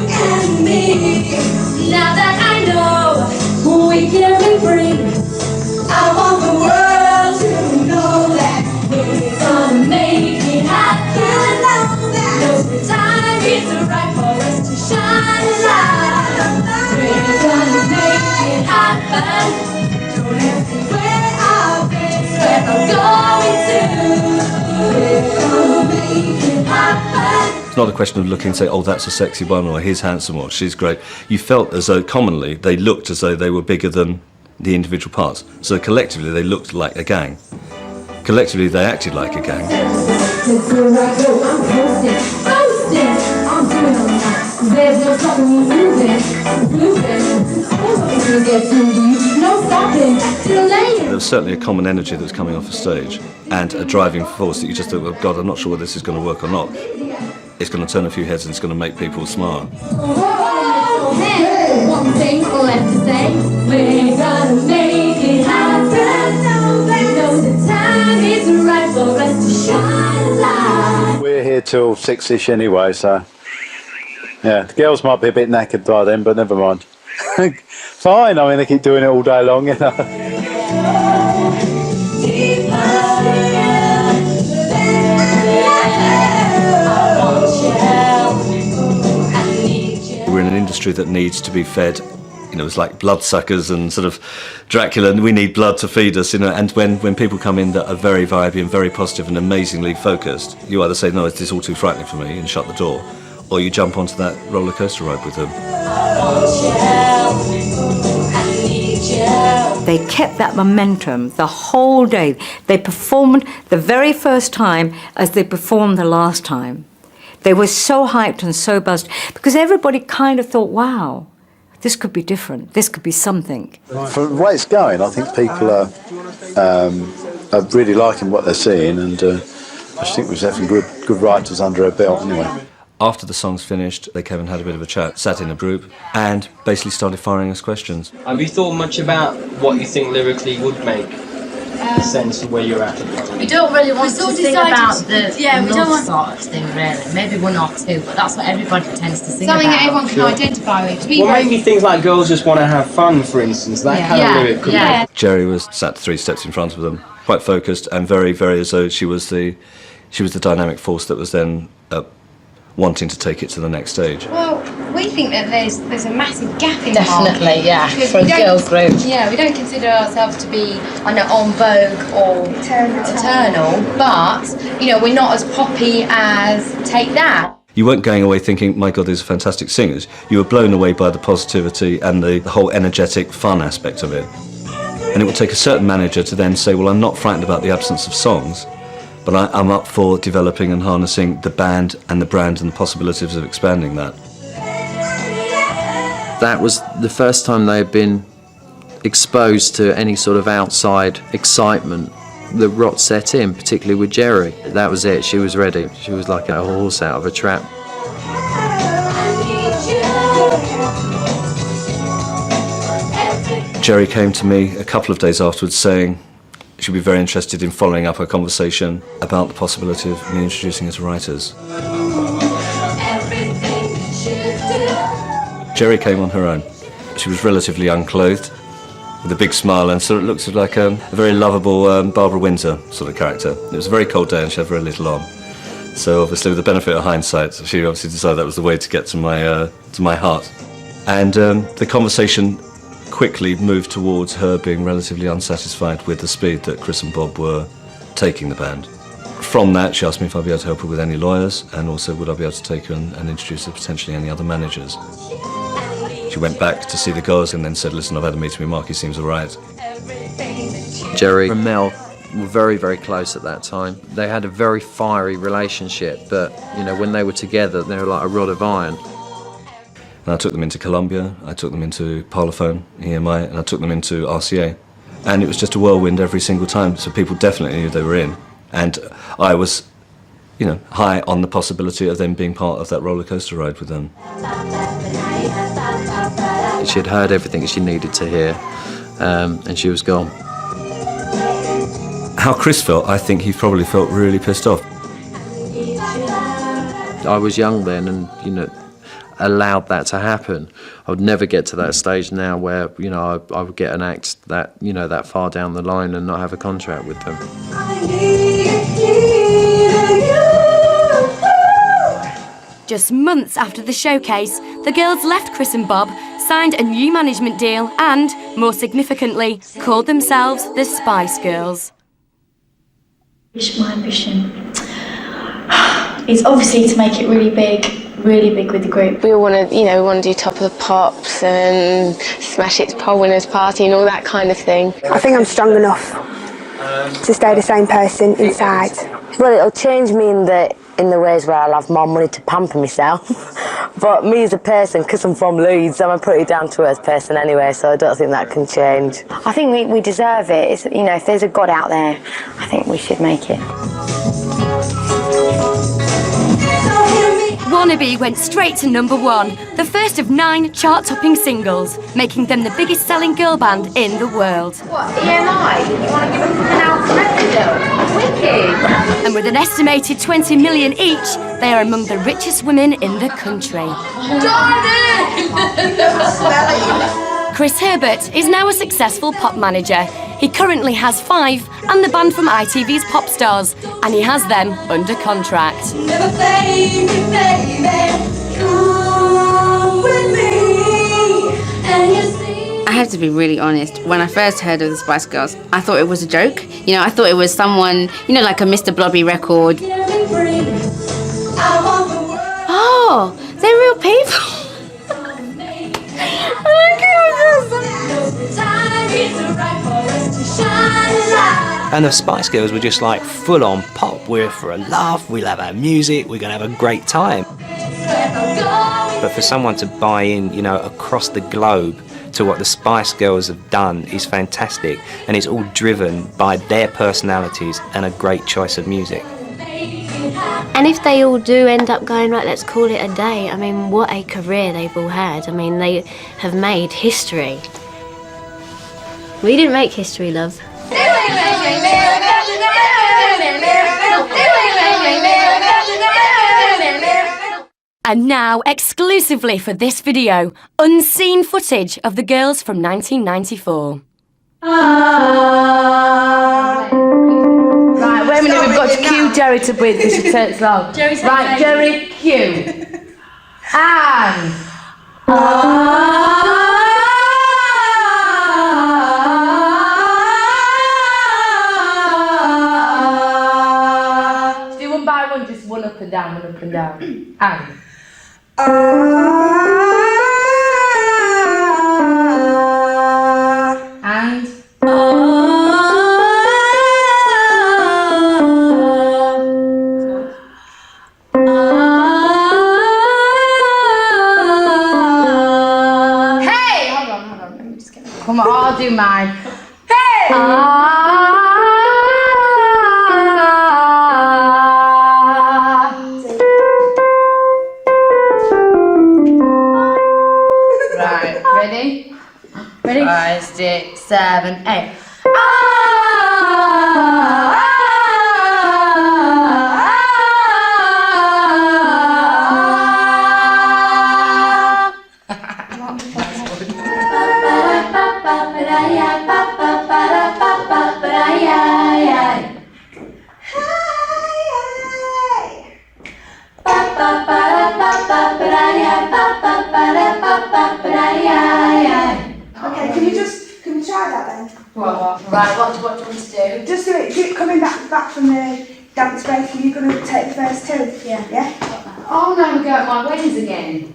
and me. Now that I know we can be free, I want the world to know that we're gonna make it happen. Know the time is right for us to shine a light. We're gonna make it happen. Don't ask me where I've been, where I'm going to. We're gonna make it happen. It's not a question of looking and say, oh, that's a sexy one, or he's handsome, or she's great. You felt as though commonly they looked as though they were bigger than the individual parts. So collectively they looked like a gang. Collectively they acted like a gang. There was certainly a common energy that was coming off the stage, and a driving force that you just thought, well, God, I'm not sure whether this is going to work or not. It's going to turn a few heads and it's going to make people smile. One thing left to say, we're gonna make it happen. Know the time is right for us to shine a light. We're here till 6ish anyway, so yeah, the girls might be a bit knackered by then, but never mind. Fine, I mean, they keep doing it all day long, you know. We're in an industry that needs to be fed. You know, it's like bloodsuckers and sort of Dracula, and we need blood to feed us, you know, and when people come in that are very vibey and very positive and amazingly focused, you either say, no, it's all too frightening for me, and shut the door, or you jump onto that roller coaster ride with them. They kept that momentum the whole day. They performed the very first time as they performed the last time. They were so hyped and so buzzed because everybody kind of thought, wow, this could be different. This could be something. For the way it's going, I think people are really liking what they're seeing, and I just think we're having good writers under our belt anyway. After the song's finished, they came and had a bit of a chat, sat in a group, and basically started firing us questions. Have you thought much about what you think lyrically would make sense of where you're at the moment? We don't really want to sing about the we don't want sort of thing, really. Maybe one or two, but that's what everybody tends to sing something about. that everyone can identify with. Well, maybe things like girls just want to have fun, for instance. That kind of lyric could be. Jerry was sat 3 steps in front of them, quite focused and very, very as though she was the dynamic force that was then wanting to take it to the next stage. Well, we think that there's a massive gap in Definitely, yeah, because for a girls group. Yeah, we don't consider ourselves to be, I know, on vogue or eternal, but you know, we're not as poppy as Take That. You weren't going away thinking, my God, these are fantastic singers. You were blown away by the positivity and the whole energetic fun aspect of it. And it would take a certain manager to then say, well, I'm not frightened about the absence of songs, but I'm up for developing and harnessing the band and the brand and the possibilities of expanding that. That was the first time they had been exposed to any sort of outside excitement. The rot set in, particularly with Jerry. That was it, she was ready. She was like a horse out of a trap. Jerry came to me a couple of days afterwards saying she'd be very interested in following up a conversation about the possibility of me introducing her to writers. Jerry came on her own. She was relatively unclothed, with a big smile, and sort of looked like a very lovable Barbara Windsor sort of character. It was a very cold day and she had very little on. So obviously, with the benefit of hindsight, she obviously decided that was the way to get to my heart. And the conversation quickly moved towards her being relatively unsatisfied with the speed that Chris and Bob were taking the band. From that, she asked me if I'd be able to help her with any lawyers, and also would I be able to take her and introduce her to potentially any other managers. She went back to see the girls and then said, listen, I've had a meeting with Mark, he seems all right. Jerry and Mel were very, very close at that time. They had a very fiery relationship, but you know, when they were together, they were like a rod of iron. And I took them into Columbia, I took them into Parlophone, EMI, and I took them into RCA. And it was just a whirlwind every single time, so people definitely knew they were in. And I was, you know, high on the possibility of them being part of that roller coaster ride with them. She had heard everything she needed to hear, and she was gone. How Chris felt, I think he probably felt really pissed off. I was young then, and you know, allowed that to happen. I would never get to that stage now where, you know, I would get an act that, you know, that far down the line and not have a contract with them. Just months after the showcase, the girls left Chris and Bob, signed a new management deal and, more significantly, called themselves the Spice Girls. My ambition is obviously to make it really big with the group. We all want to, you know, we want to do Top of the Pops and Smash It's Poll Winners Party and all that kind of thing. I think I'm strong enough to stay the same person inside. Well, it'll change me in the ways where I'll have more money to pamper myself. But me as a person, because I'm from Leeds, I'm a pretty down-to-earth person anyway, so I don't think that can change. I think we deserve it. It's, you know, if there's a God out there, I think we should make it. Wannabe went straight to #1, the first of 9 chart-topping singles, making them the biggest selling girl band in the world. What, EMI? You want to give us an album? Wicked! And with an estimated 20 million each, they are among the richest women in the country. Chris Herbert is now a successful pop manager. He currently has 5 and the band from ITV's Pop Stars, and he has them under contract. Never fade me, baby. Come with me, and you see. I have to be really honest. When I first heard of the Spice Girls, I thought it was a joke. You know, I thought it was someone, you know, like a Mr. Blobby record. Oh, they're real people. And the Spice Girls were just like full on pop. We're for a laugh, we'll have our music, we're going to have a great time. But for someone to buy in, you know, across the globe to what the Spice Girls have done is fantastic. And it's all driven by their personalities and a great choice of music. And if they all do end up going, right, let's call it a day, I mean, what a career they've all had. I mean, they have made history. We didn't make history, love. And now, exclusively for this video, unseen footage of the girls from 1994. Right, wait a minute, we've got to cue Jerry to breathe because she turns low. Right, Jerry, cue. And... do one by one, just one up and down, one up and down. And... come on, I'll do mine. Hey! Right, ready? Ready? 5, 6, 7, 8. Okay, can we try that then? What? Right, what do you want to do? Just do it, coming back from the dance break, are you going to take the first 2? Yeah. Yeah? Oh no, we're going at my weddings again.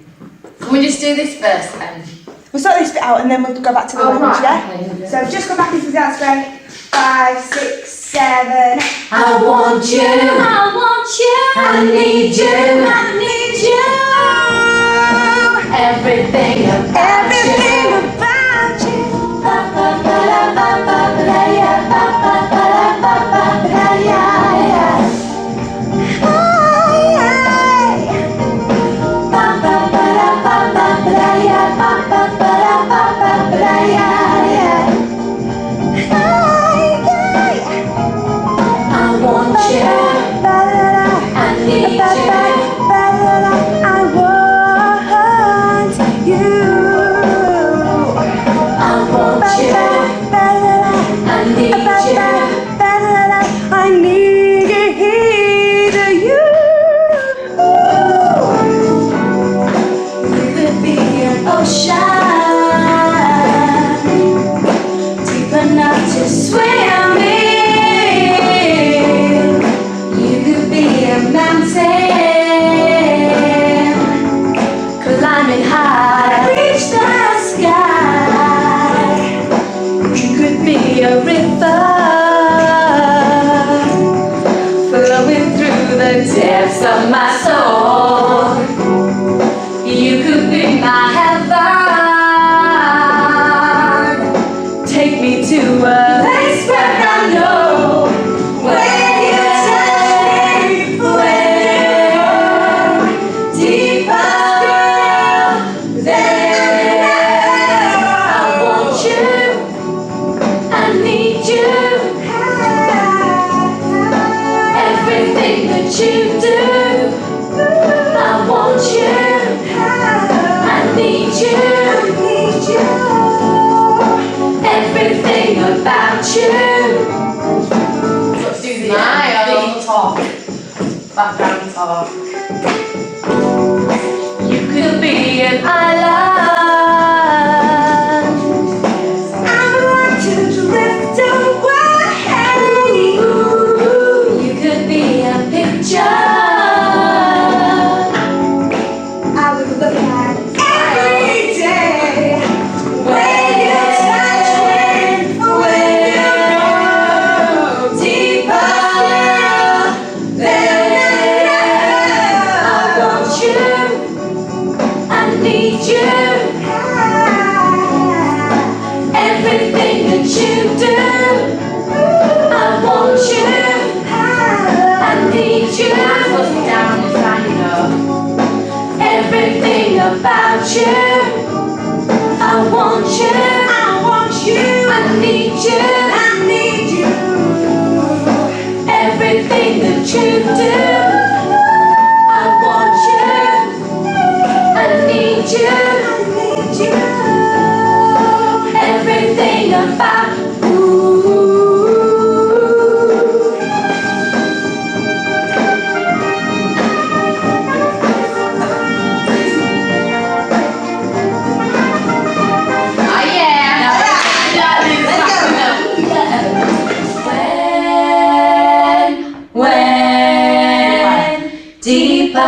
Can we just do this first then? We'll sort this bit out and then we'll go back to the weddings, right, yeah? okay. So just go back into the dance break. 5, 6, 7. I want you. I want you. I need you. I need you. Everything about you. Ba ba ba da ba ba ba da ya ba ba ba da ba ba ba da ya ya. Ba ba ba da ba ba ba da ya ba ba ba da ba ba ba da ya ya. I want you. I need you. I want ocean, deep enough to swim in. You could be a mountain, climbing high, reach the sky. You could be a river, flowing through the depths of my soul. You could be my heaven, take me to a place where I know when you touch me, when deeper than I want you, I need you, everything that you do, I want you, I need you, everything about you. Let's do the big talk, background talk. You could be an island, I want to drift away. You could be a picture I would look at every day. When you touch me, when you go deeper than I want you, I need you, everything that you do, I want you, I need you, everything about you, I want you, I need you, everything that you do, I want you, I need you, everything about deeper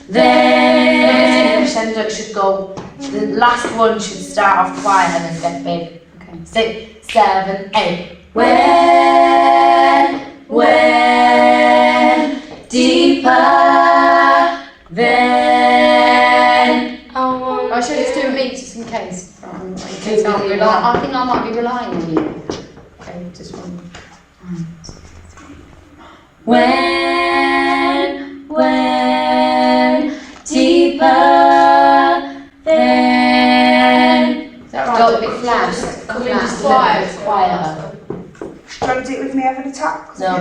than. The crescendo should go. The last one should start off quiet and then get big. Okay. 6, 7, 8. When deeper than. I should just do a beat just in case. I think I might be relying on you. Okay, just one. When deeper than. Is that right? Go a bit flat. Come in just quiet. Do you want to do it with me over the top? No.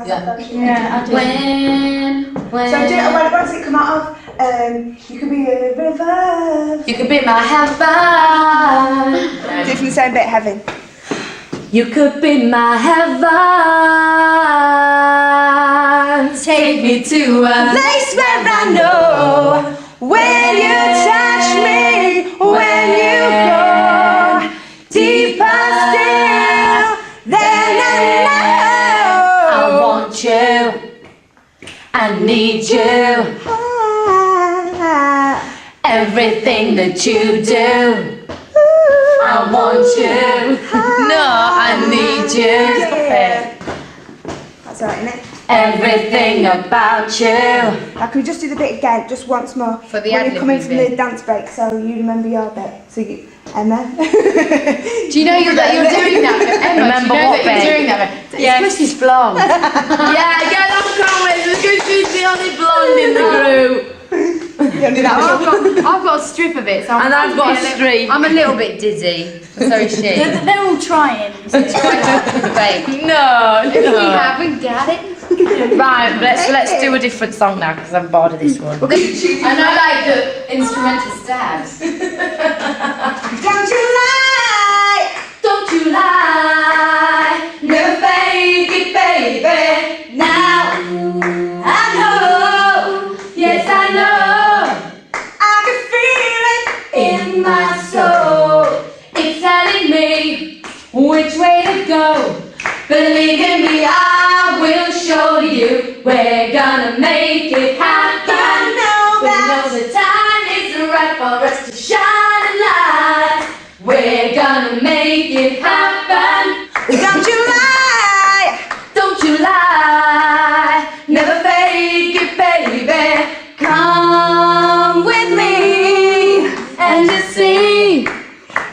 Yeah, I do. When. So do it, when does it come out of? You could be a river. You could be my heaven. Do it from the same bit, heaven. You could be my heaven. Take me to a place where I know when you touch me, when you go deeper still, then I know I want you, I need you, everything that you do. I want you. No, I need you. That's alright, innit? Everything about you. Now, can we just do the bit again, just once more? For the when ad-lib you come in from bit. the dance break, so you remember your bit. So you, Emma. Do you know that you're doing that? Emma, Remember do you know what that you're bit? doing that? Yeah. It's Chrissy's blonde. Yeah, I can't wait. Because she's the only blonde in the group. I've got a strip of it, so And I've got a streak. I'm a little bit dizzy. So is she. They're all trying. Babe. No, We haven't got it. Right, let's do a different song now because I'm bored of this one. And I like the instrumental stabs. Don't you lie, never fake it, baby. Now I know, yes I know, I can feel it Believe in me, I will show you. We're gonna make it happen. We know the time is right for us to shine a light. We're gonna make it happen. Don't you lie, don't you lie. Never fake it, baby. Come with me and just see.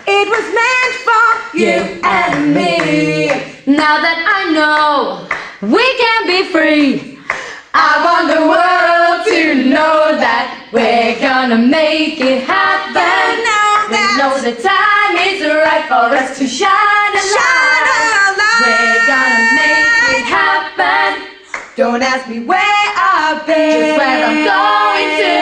It was meant for you and me. Now that I know we can be free, I want the world to know that we're gonna make it happen. We know the time is right for us to shine a light. We're gonna make it happen. Don't ask me where I've been, just where I'm going to.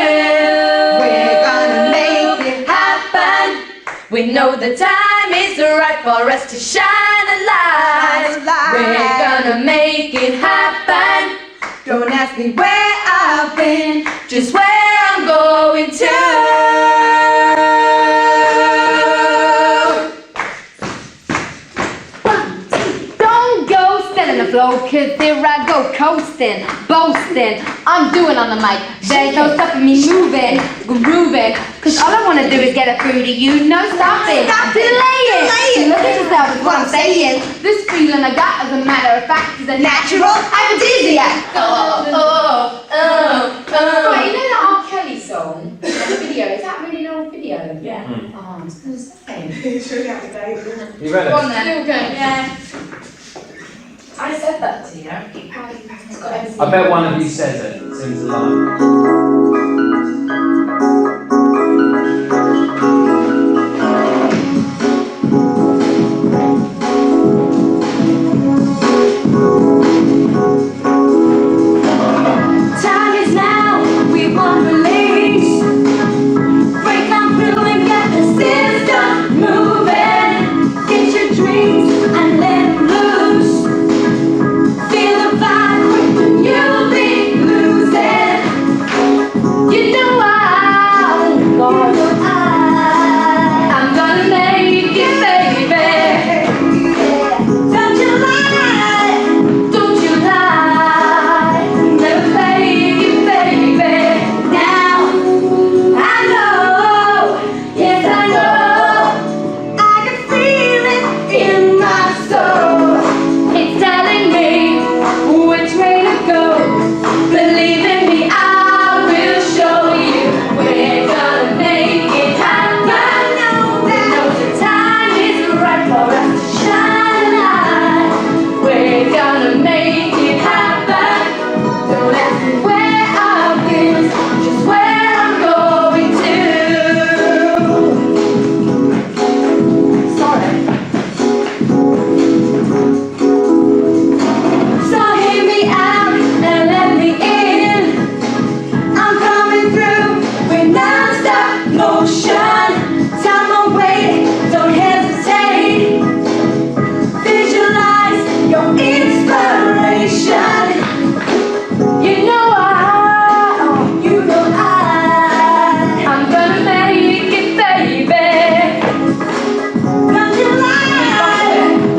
We're gonna make it happen. We know the time is right for us to shine a light. We're gonna make it happen. Don't ask me where I've been, just where I'm going to. Don't go standing the floor, cause there I go coasting, boasting. I'm doing on the mic. There's no stopping me moving, grooving. Cause all I wanna do is get it through to you. No stopping, delaying. Look at yourself is what I'm saying. This feeling I got, as a matter of fact, is a natural aphrodisiac. Right, you know that R. Kelly song? The video, is that really an old video? Yeah. Oh, I was gonna say. It's really out of date, isn't it? You read it? Go on then. Still going. Yeah. I said that to you. It's got everything. I bet one of you says it. Seems alive. Time is now, we want release. Break on through and get the system moving. Get your dreams and let them loose. Feel the vibe when you'll be losing. You know I'm gonna make it, baby. Don't you lie, don't you lie. Never fake it, baby. Now I know, yes I know. I can feel it in my soul. It's telling me which way to go. Believe in me, I will show you. We're gonna make it happen. We know the time is right for us to shine a light. We're gonna make it happen. Don't ask me where I've been, just where I'm going to. Sorry. So hear me out and let me in. I'm coming through with non-stop motion. Time won't wait, don't hesitate. Visualize your inspiration. You know I'm gonna make it, baby. Don't you lie,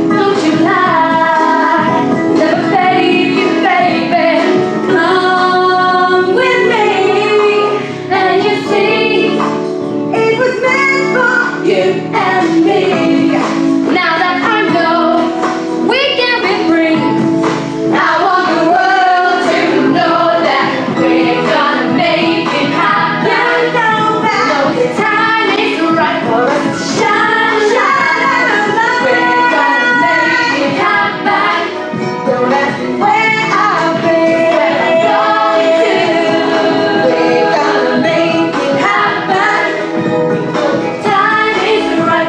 don't you lie. Never fake it, baby. Come with me and you see it was meant for you and me. Now that I know we can be free, I want the world to know that we're gonna make it happen. Know the time is right for us to shine, shine. We're gonna make it happen. Don't ask me where I've been, where I'm going to. We're gonna make it happen. We know the time is right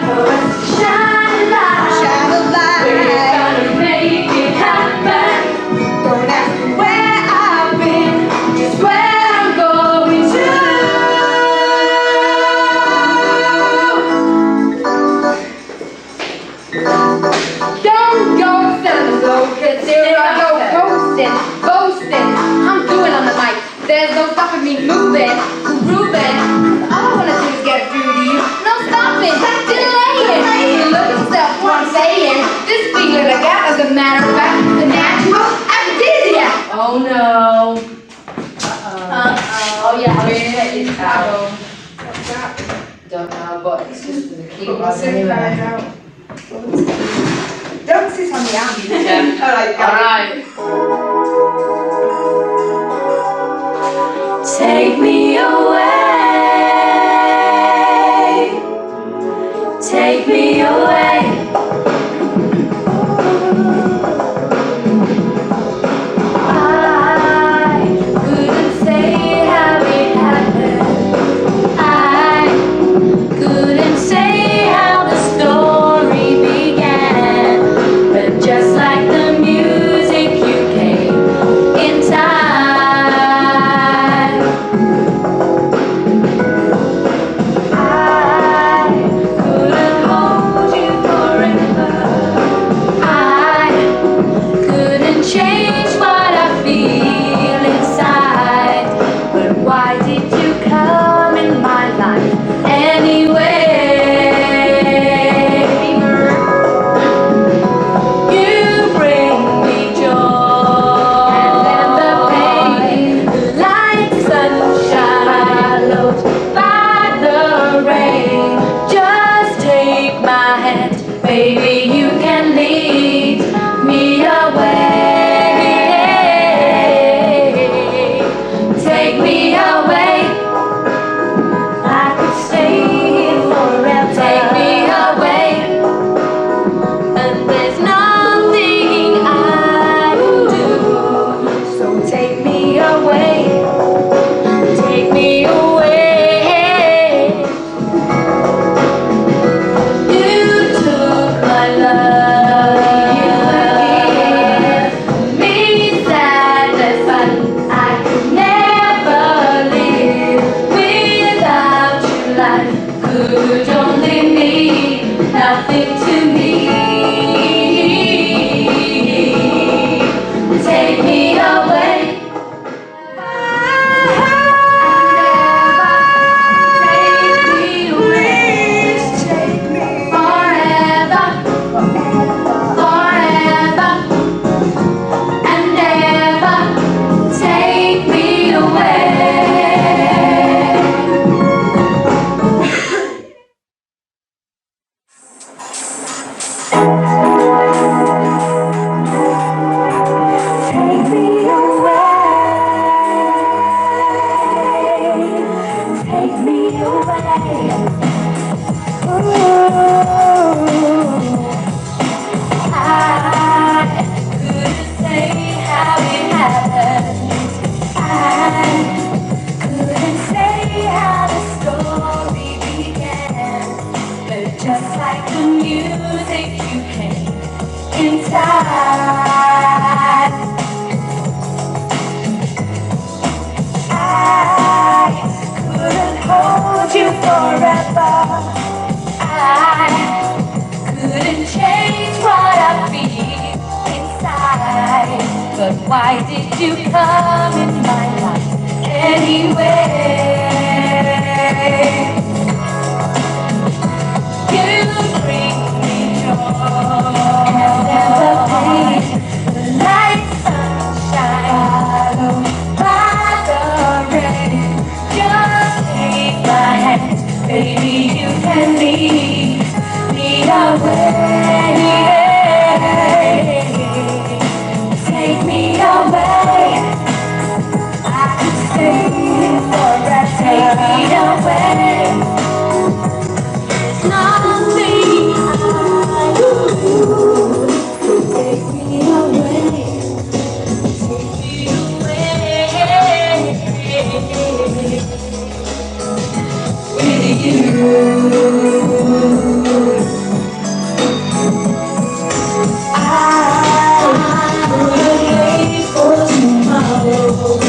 don't know, but it's just for the Put keyboard my SIM card anyway. out. Don't sit on the arm. Yeah. Alright, Take me away, take me away. I couldn't say how it happened. I couldn't say how the story began, but just like the music, you came in time. I couldn't hold you forever. I couldn't change what I feel inside, but why did you come in my life anyway? You bring me joy, and the pain, like sunshine, hallowed by the rain. Just take my hand, baby, you can lead me away. Take me away. I could stay here forever. Take me away. And there's nothing I can do. So take me away. Take me away. You took my love. You forgive me sadness, but I could never live without you. Life could only mean nothing to me. Take me away. Take me away. Take me forever, forever and ever. Take me away. Take me away. Take me away. Ooh. I couldn't say how it happened. I couldn't say how the story began, but just like the music, you came inside. I couldn't hold you forever. I couldn't change what I feel inside, but why did you come in my life anyway? You bring me joy, and the pain, like sunshine, by the rain. Just take my hand, baby, you can lead me away. Take me away. I could stay here forever. Take me away. There's nothing I do. Take me away. Take me away. With you. I couldn't wait for tomorrow.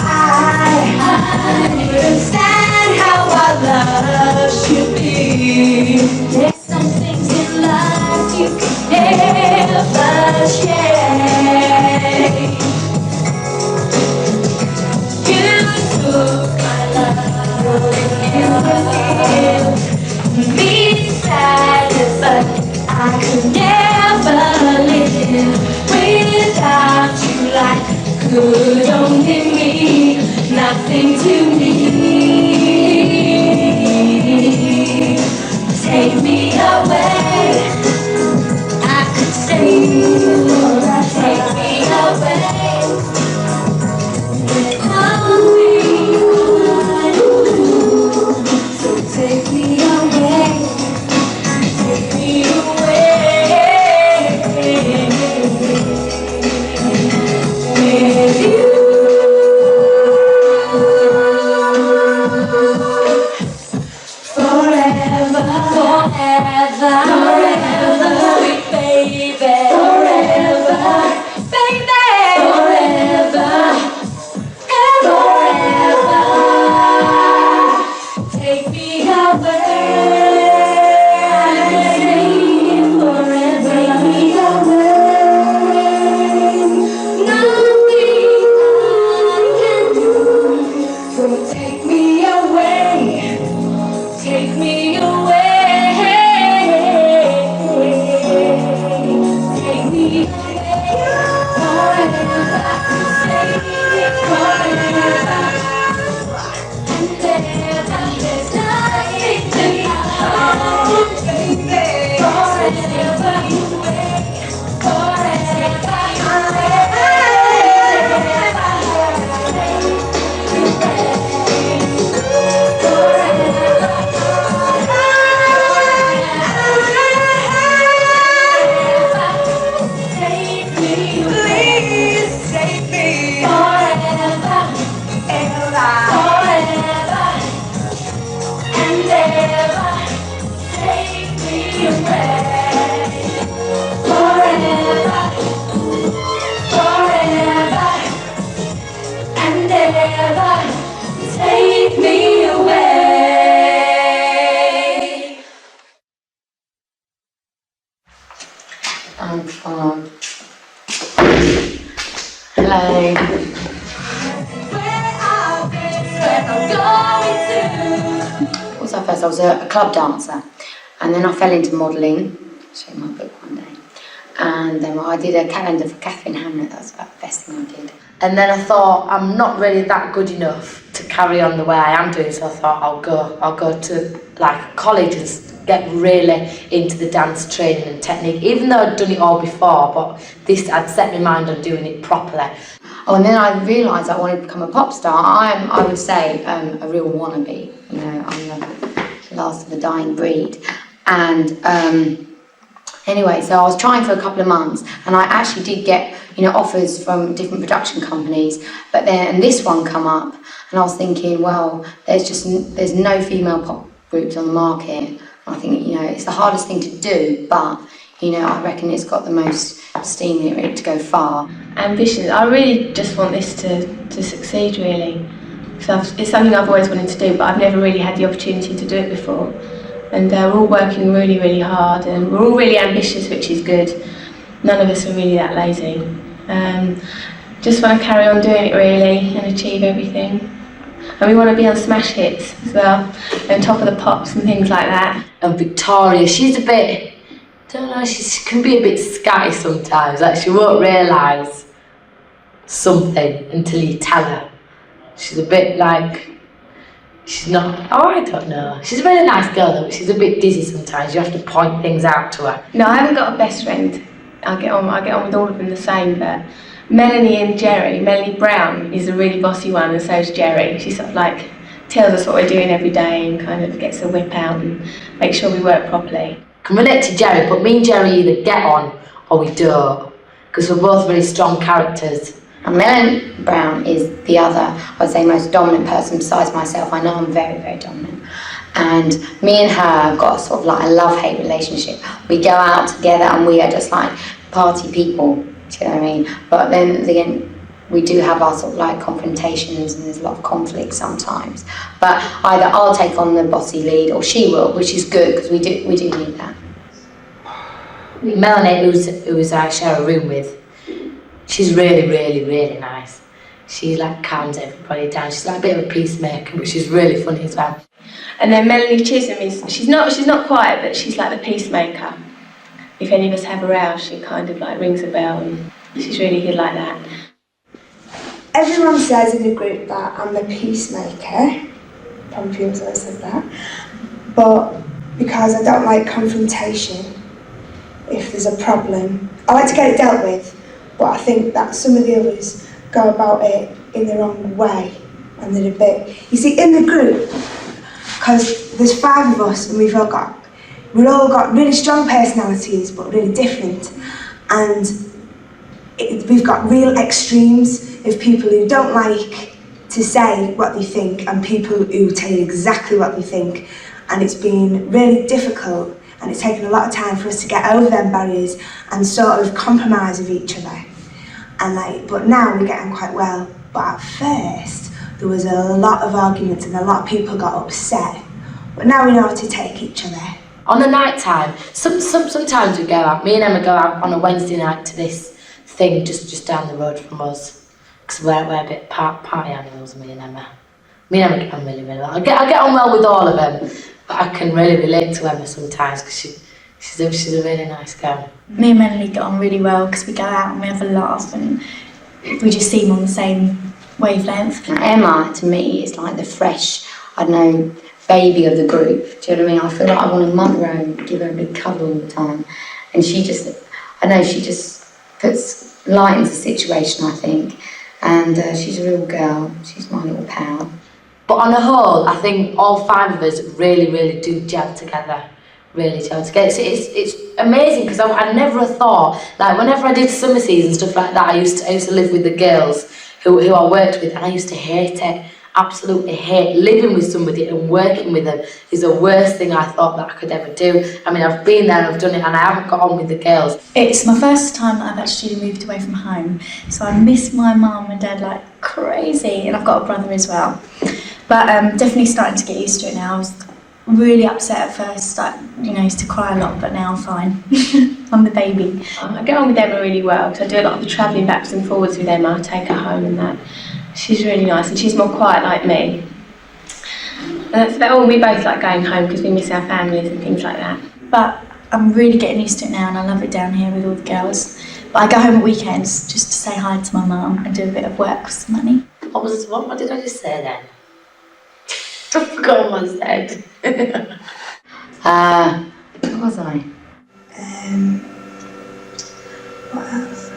I couldn't stand how our love should be. There's some things in life you can never change. You took my love, you forgive forever, sweet baby, forever, baby, forever, forever. Take me away, forever, take me away. Nothing I can do will take me away. Take me away. Take me forever. Stay forever. And ever. There's nothing to hold, baby. Forever. Take me away. I'm fine. Hello. What was I first? I was a club dancer, and then I fell into modelling. I'll show you my book one day. And then I did a calendar for Catherine Hamlet. That was about the best thing I did. And then I thought, I'm not really that good enough to carry on the way I am doing, so I thought I'll go to like college and get really into the dance training and technique, even though I'd done it all before, but this, I'd set my mind on doing it properly. Oh, and then I realised I wanted to become a pop star. I would say, a real wannabe. You know, I'm the last of the dying breed. And anyway, so I was trying for a couple of months, and I actually did get, you know, offers from different production companies. But then, and this one come up, and I was thinking, well, there's no female pop groups on the market. I think, you know, it's the hardest thing to do, but, you know, I reckon it's got the most steam in it to go far. Ambition. I really just want this to succeed, really. So it's something I've always wanted to do, but I've never really had the opportunity to do it before. And we're all working really, really hard, and we're all really ambitious, which is good. None of us are really that lazy. Just want to carry on doing it, really, and achieve everything. And we want to be on smash hits as well, on top of the pops and things like that. And Victoria, she's a bit, don't know, she can be a bit scatty sometimes. Like, she won't realise something until you tell her. She's a bit like, she's not, oh, I don't know. She's a really nice girl though, but she's a bit dizzy sometimes. You have to point things out to her. No, I haven't got a best friend. I get on with all of them the same, but Melanie and Jerry, Melanie Brown is a really bossy one, and so is Jerry. She sort of like tells us what we're doing every day and kind of gets a whip out and makes sure we work properly. I can relate to Jerry, but me and Jerry either get on or we don't, because we're both really strong characters. And Melanie Brown is the other, I would say, most dominant person besides myself. I know I'm very, very dominant. And me and her have got sort of like a love-hate relationship. We go out together and we are just like party people, do you know what I mean? But then again, we do have our sort of like confrontations, and there's a lot of conflict sometimes. But either I'll take on the bossy lead or she will, which is good because we do need that. Melanie, who I share a room with, she's really, really, really nice. She like calms everybody down. She's like a bit of a peacemaker, but she's really funny as well. And then Melanie Chisholm she's not quiet, but she's like the peacemaker. If any of us have a row, she kind of like rings a bell, and she's really good like that. Everyone says in the group that I'm the peacemaker. Probably feels I said that. But because I don't like confrontation, if there's a problem, I like to get it dealt with. But I think that some of the others go about it in the wrong way, and they're a bit. You see, in the group, because there's 5 of us, and we've all got really strong personalities, but really different, and we've got real extremes of people who don't like to say what they think, and people who tell you exactly what they think, and it's been really difficult. and it's taken a lot of time for us to get over them barriers and sort of compromise with each other. And but now we get on quite well. But at first, there was a lot of arguments and a lot of people got upset. But now we know how to take each other. On the night time, sometimes we go out. Me and Emma go out on a Wednesday night to this thing just down the road from us. Because we're a bit party animals, me and Emma. Me and Emma get on really, really well. I get on well with all of them, but I can really relate to Emma sometimes because she's a really nice girl. Me and Melanie get on really well because we go out and we have a laugh and we just seem on the same wavelength. Emma, to me, is like the fresh, I don't know, baby of the group. Do you know what I mean? I feel like I want to mother her and give her a big cuddle all the time. And she just puts light into the situation, I think. And she's a real girl. She's my little pal. But on the whole, I think all 5 of us really, really do gel together. Really gel together. It's amazing because I never thought, like whenever I did summer season stuff like that, I used to live with the girls who I worked with, and I used to hate it. Absolutely hate living with somebody and working with them is the worst thing I thought that I could ever do. I mean, I've been there and I've done it and I haven't got on with the girls. It's my first time that I've actually moved away from home, so I miss my mum and dad like crazy, and I've got a brother as well. But definitely starting to get used to it now. I was really upset at first, like, I used to cry a lot, but now I'm fine. I'm the baby. I get on with Emma really well because I do a lot of the travelling backwards and forwards with Emma. I take her home and that. She's really nice and she's more quiet like me. And we both like going home because we miss our families and things like that. But I'm really getting used to it now and I love it down here with all the girls. But I go home at weekends just to say hi to my mum and do a bit of work for some money. What did I just say then? I forgot what I said. What was I? What else?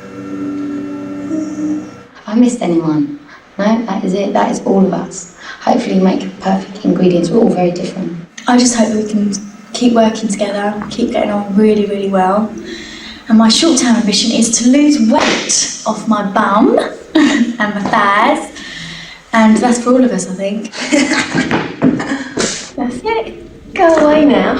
Have I missed anyone? No, that is it. That is all of us. Hopefully make perfect ingredients. We're all very different. I just hope we can keep working together, keep getting on really, really well. And my short-term ambition is to lose weight off my bum and my thighs. And that's for all of us, I think. That's it. Go away now.